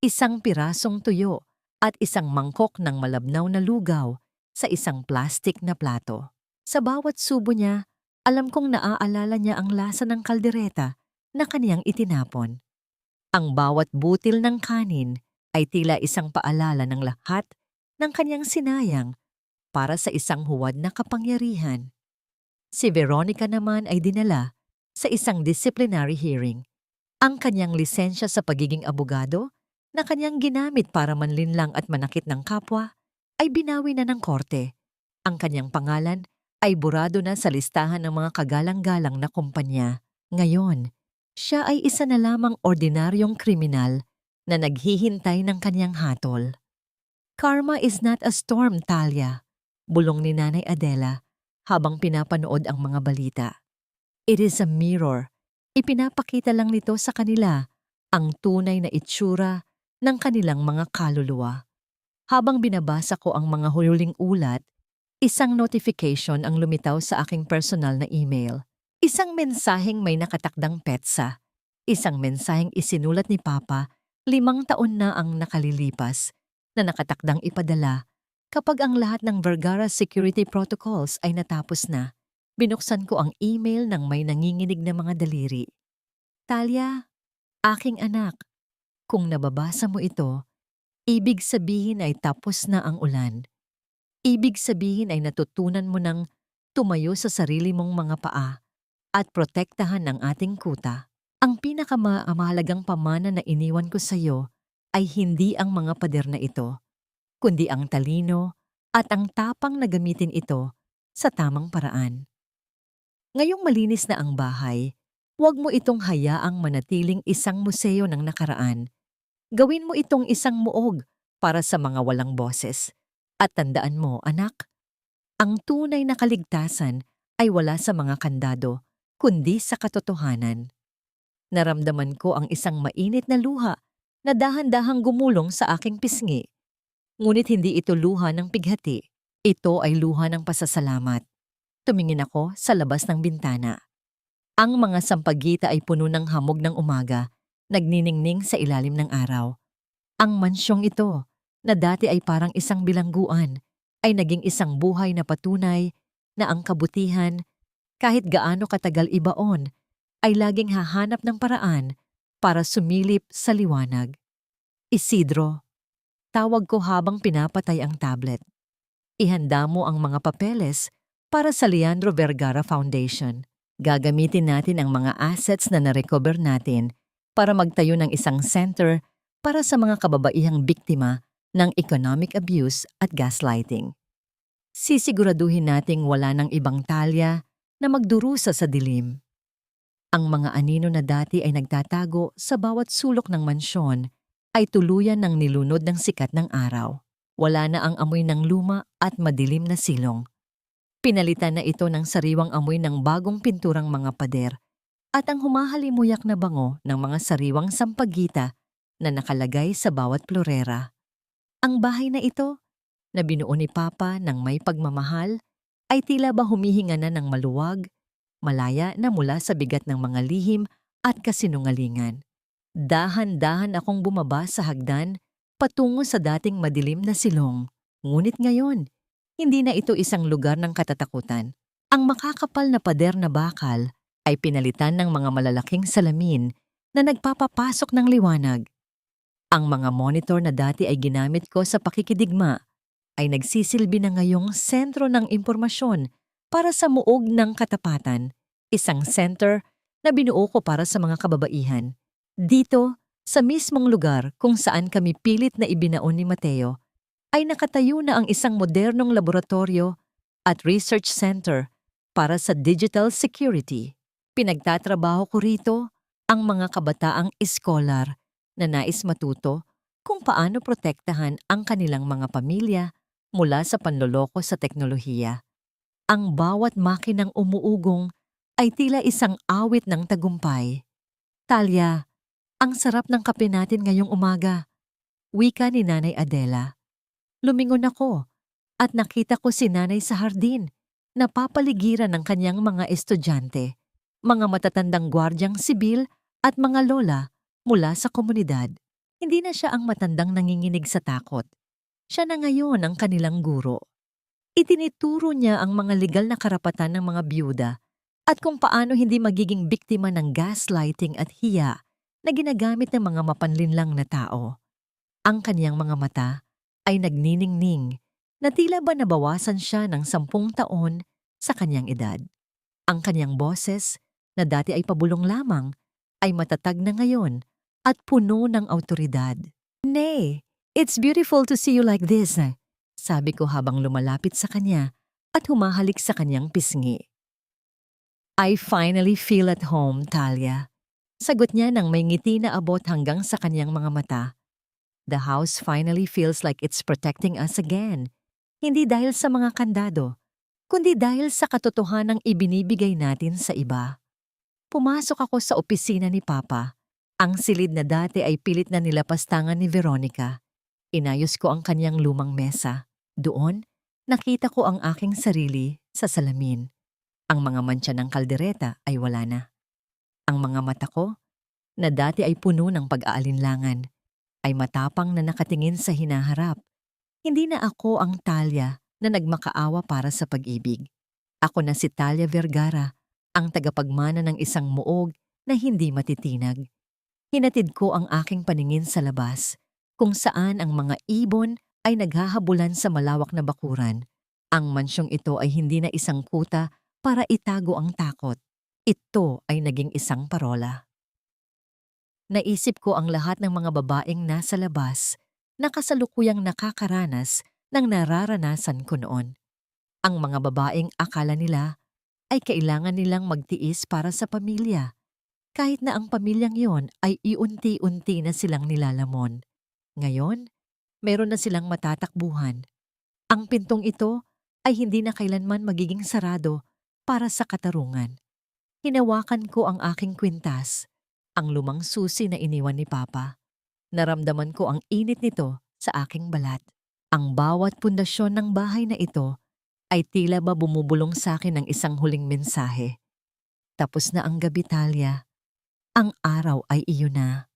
Isang pirasong tuyo at isang mangkok ng malabnaw na lugaw sa isang plastik na plato. Sa bawat subo niya, alam kong naaalala niya ang lasa ng kaldereta na kaniyang itinapon. Ang bawat butil ng kanin ay tila isang paalala ng lahat ng kaniyang sinayang para sa isang huwad na kapangyarihan. Si Veronica naman ay dinala sa isang disciplinary hearing. Ang kanyang lisensya sa pagiging abogado na kanyang ginamit para manlinlang at manakit ng kapwa ay binawi na ng korte. Ang kanyang pangalan ay burado na sa listahan ng mga kagalang-galang na kumpanya. Ngayon, siya ay isa na lamang ordinaryong kriminal na naghihintay ng kanyang hatol. Karma is not a storm, Talia, bulong ni Nanay Adela habang pinapanood ang mga balita. It is a mirror. Ipinapakita lang nito sa kanila ang tunay na itsura ng kanilang mga kaluluwa. Habang binabasa ko ang mga huling ulat, isang notification ang lumitaw sa aking personal na email. Isang mensaheng may nakatakdang petsa. Isang mensaheng isinulat ni Papa 5 taon na ang nakalilipas na nakatakdang ipadala kapag ang lahat ng Vergara security protocols ay natapos na. Binuksan ko ang email ng may nanginginig na mga daliri. Talia, aking anak, kung nababasa mo ito, ibig sabihin ay tapos na ang ulan. Ibig sabihin ay natutunan mo ng tumayo sa sarili mong mga paa at protektahan ang ating kuta. Ang pinakamahalagang pamana na iniwan ko sa iyo ay hindi ang mga pader na ito, kundi ang talino at ang tapang na gamitin ito sa tamang paraan. Ngayong malinis na ang bahay, huwag mo itong hayaang manatiling isang museo ng nakaraan. Gawin mo itong isang muog para sa mga walang boses. At tandaan mo, anak, ang tunay na kaligtasan ay wala sa mga kandado, kundi sa katotohanan. Naramdaman ko ang isang mainit na luha na dahan-dahang gumulong sa aking pisngi. Ngunit hindi ito luha ng pighati. Ito ay luha ng pasasalamat. Tumingin ako sa labas ng bintana. Ang mga sampagita ay puno ng hamog ng umaga, nagniningning sa ilalim ng araw. Ang mansyong ito, na dati ay parang isang bilangguan, ay naging isang buhay na patunay na ang kabutihan, kahit gaano katagal ibaon, ay laging hahanap ng paraan para sumilip sa liwanag. Isidro, tawag ko habang pinapatay ang tablet. Ihanda mo ang mga papeles para sa Leandro Vergara Foundation. Gagamitin natin ang mga assets na narecover natin para magtayo ng isang center para sa mga kababaihang biktima ng economic abuse at gaslighting. Sisiguraduhin nating wala ng ibang Talia na magdurusa sa dilim. Ang mga anino na dati ay nagtatago sa bawat sulok ng mansyon ay tuluyan ng nilunod ng sikat ng araw. Wala na ang amoy ng luma at madilim na silong. Pinalitan na ito ng sariwang amoy ng bagong pinturang mga pader at ang humahalimuyak na bango ng mga sariwang sampagita na nakalagay sa bawat plorera. Ang bahay na ito, na binuo ni Papa ng may pagmamahal, ay tila ba humihinga na ng maluwag, malaya na mula sa bigat ng mga lihim at kasinungalingan. Dahan-dahan akong bumaba sa hagdan patungo sa dating madilim na silong. Ngunit ngayon, hindi na ito isang lugar ng katatakutan. Ang makakapal na pader na bakal ay pinalitan ng mga malalaking salamin na nagpapapasok ng liwanag. Ang mga monitor na dati ay ginamit ko sa pakikidigma ay nagsisilbi na ngayong sentro ng impormasyon para sa muog ng katapatan, isang center na binuo ko para sa mga kababaihan. Dito, sa mismong lugar kung saan kami pilit na ibinaon ni Mateo, ay nakatayo na ang isang modernong laboratorio at research center para sa digital security. Pinagtatrabaho ko rito ang mga kabataang iskolar na nais matuto kung paano protektahan ang kanilang mga pamilya mula sa panloloko sa teknolohiya. Ang bawat makinang umuugong ay tila isang awit ng tagumpay. Talia, ang sarap ng kape natin ngayong umaga, wika ni Nanay Adela. Lumingon ako At nakita ko si nanay sa hardin, napapaligiran ng kanyang mga estudyante, mga matatandang gwardyang sibil at mga lola mula sa komunidad. Hindi na siya ang matandang nanginginig sa takot. Siya na ngayon ang kanilang guro. Itinituro niya ang mga legal na karapatan ng mga byuda at kung paano hindi magiging biktima ng gaslighting at hiya na ginagamit ng mga mapanlinlang na tao. Ang kaniyang mga mata ay nagniningning na tila ba nabawasan siya ng 10 taon sa kanyang edad. Ang kaniyang boses, na dati ay pabulong lamang, ay matatag na ngayon at puno ng awtoridad. "Nay, it's beautiful to see you like this," sabi ko habang lumalapit sa kanya at humahalik sa kanyang pisngi. "I finally feel at home, Talia." Sagot niya nang may ngiti na abot hanggang sa kanyang mga mata. "The house finally feels like it's protecting us again. Hindi dahil sa mga kandado, kundi dahil sa katotohanang ibinibigay natin sa iba." Pumasok ako sa opisina ni Papa. Ang silid na dati ay pilit na nilapastangan ni Veronica. Inayos ko ang kanyang lumang mesa. Doon, nakita ko ang aking sarili sa salamin. Ang mga mantsa ng kaldereta ay wala na. Ang mga mata ko, na dati ay puno ng pag-aalinlangan, ay matapang na nakatingin sa hinaharap. Hindi na ako ang Talia na nagmakaawa para sa pag-ibig. Ako na si Talia Vergara, ang tagapagmana ng isang muog na hindi matitinag. Hinatid ko ang aking paningin sa labas, kung saan ang mga ibon ay naghahabulan sa malawak na bakuran. Ang mansyong ito ay hindi na isang kuta para itago ang takot. Ito ay naging isang parola. Naisip ko ang lahat ng mga babaeng nasa labas na kasalukuyang nakakaranas ng nararanasan ko noon. Ang mga babaeng akala nila ay kailangan nilang magtiis para sa pamilya, kahit na ang pamilyang yon ay iunti-unti na silang nilalamon. Ngayon, meron na silang matatakbuhan. Ang pintong ito ay hindi na kailanman magiging sarado para sa katarungan. Hinawakan ko ang aking kwintas, ang lumang susi na iniwan ni Papa. Naramdaman ko ang init nito sa aking balat. Ang bawat pundasyon ng bahay na ito ay tila ba bumubulong sa akin ng isang huling mensahe. Tapos na ang gabi, Talia. Ang araw ay iyon na.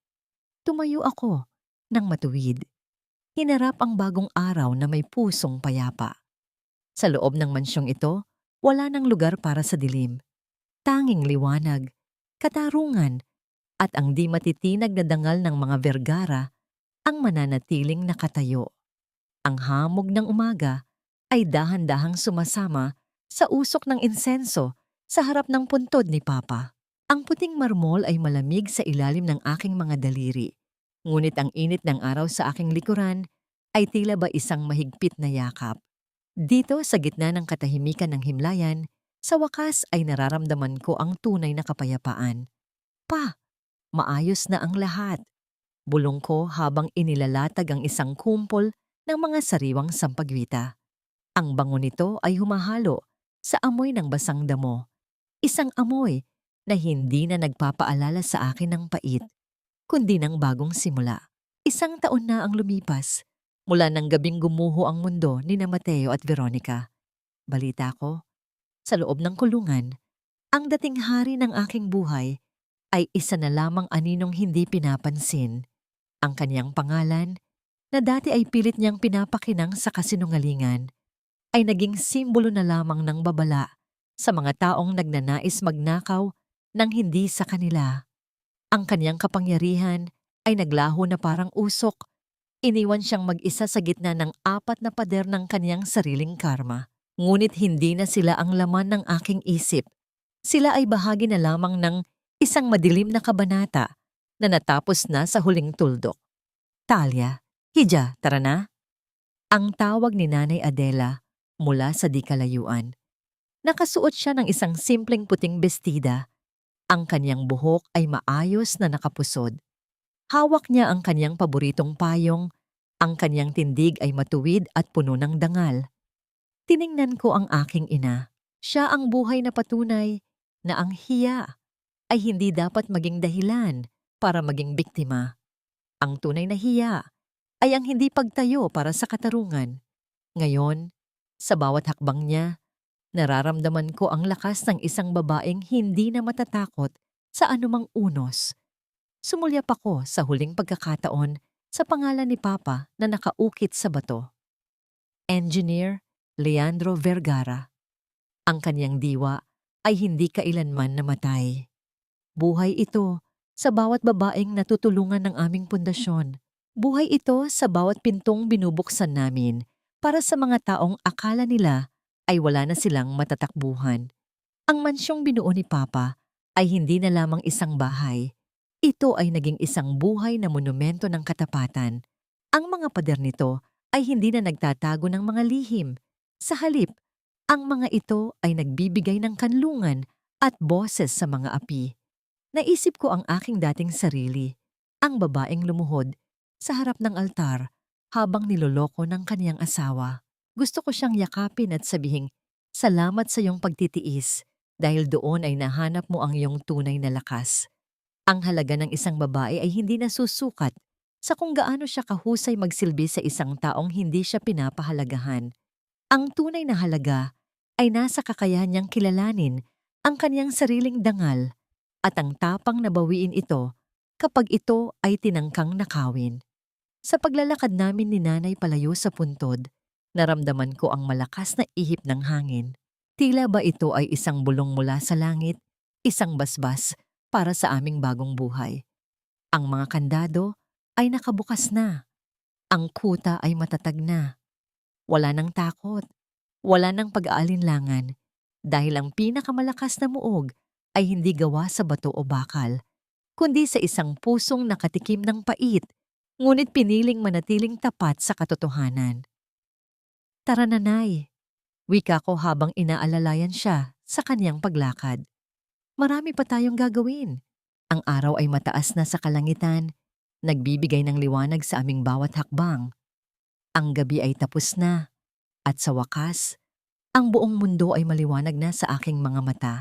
Tumayo ako nang matuwid. Hinarap ang bagong araw na may pusong payapa. Sa loob ng mansyong ito, wala nang lugar para sa dilim. Tanging liwanag, katarungan, at ang di matitinag na dangal ng mga Vergara ang mananatiling nakatayo. Ang hamog ng umaga ay dahan-dahang sumasama sa usok ng insenso sa harap ng puntod ni Papa. Ang puting marmol ay malamig sa ilalim ng aking mga daliri, ngunit ang init ng araw sa aking likuran ay tila ba isang mahigpit na yakap. Dito sa gitna ng katahimikan ng himlayan, sa wakas ay nararamdaman ko ang tunay na kapayapaan. "Pa, maayos na ang lahat." Bulong ko habang inilalatag ang isang kumpol ng mga sariwang sampagwita. Ang bango nito ay humahalo sa amoy ng basang damo. Isang amoy na hindi na nagpapaalala sa akin ng pait, kundi ng bagong simula. 1 taon na ang lumipas mula ng gabing gumuho ang mundo ni na Mateo at Veronica. Balita ko, sa loob ng kulungan, ang dating hari ng aking buhay ay isa na lamang aninong hindi pinapansin. Ang kanyang pangalan, na dati ay pilit niyang pinapakinang sa kasinungalingan, ay naging simbolo na lamang ng babala sa mga taong nagnanais magnakaw ng hindi sa kanila. Ang kanyang kapangyarihan ay naglaho na parang usok. Iniwan siyang mag-isa sa gitna ng 4 na pader ng kanyang sariling karma. Ngunit hindi na sila ang laman ng aking isip. Sila ay bahagi na lamang ng isang madilim na kabanata na natapos na sa huling tuldok. "Talia, Hija, tara na." Ang tawag ni Nanay Adela mula sa di kalayuan. Nakasuot siya ng isang simpleng puting bestida. Ang kanyang buhok ay maayos na nakapusod. Hawak niya ang kanyang paboritong payong. Ang kanyang tindig ay matuwid at puno ng dangal. Tiningnan ko ang aking ina. Siya ang buhay na patunay na ang hiya ay hindi dapat maging dahilan para maging biktima. Ang tunay na hiya ay ang hindi pagtayo para sa katarungan. Ngayon, Sa bawat hakbang niya, nararamdaman ko ang lakas ng isang babaeng hindi na matatakot sa anumang unos. Sumulyap ako sa huling pagkakataon sa pangalan ni Papa na nakaukit sa bato. Engineer Leandro Vergara. Ang kanyang diwa ay hindi kailanman namatay. Buhay ito sa bawat babaeng natutulungan ng aming pundasyon. Buhay ito sa bawat pintong binubuksan namin para sa mga taong akala nila ay wala na silang matatakbuhan. Ang mansyong binuo ni Papa ay hindi na lamang isang bahay. Ito ay naging isang buhay na monumento ng katapatan. Ang mga pader nito ay hindi na nagtatago ng mga lihim. Sa halip, ang mga ito ay nagbibigay ng kanlungan at boses sa mga api. Naisip ko ang aking dating sarili, ang babaeng lumuhod sa harap ng altar habang niloloko ng kaniyang asawa. Gusto ko siyang yakapin at sabihing, "Salamat sa iyong pagtitiis dahil doon ay nahanap mo ang iyong tunay na lakas." Ang halaga ng isang babae ay hindi nasusukat sa kung gaano siya kahusay magsilbi sa isang taong hindi siya pinapahalagahan. Ang tunay na halaga ay nasa kakayahan niyang kilalanin ang kaniyang sariling dangal at ang tapang na bawiin ito kapag ito ay tinangkang nakawin. Sa paglalakad namin ni Nanay palayo sa puntod, naramdaman ko ang malakas na ihip ng hangin. Tila ba ito ay isang bulong mula sa langit, isang basbas para sa aming bagong buhay. Ang mga kandado ay nakabukas na. Ang kuta ay matatag na. Wala nang takot. Wala nang pag-aalinlangan dahil ang pinakamalakas na muog ay hindi gawa sa bato o bakal, kundi sa isang pusong nakatikim ng pait, ngunit piniling manatiling tapat sa katotohanan. "Tara, Nanay," wika ko habang inaalalayan siya sa kaniyang paglakad. "Marami pa tayong gagawin." Ang araw ay mataas na sa kalangitan, nagbibigay ng liwanag sa aming bawat hakbang. Ang gabi ay tapos na, at sa wakas, ang buong mundo ay maliwanag na sa aking mga mata.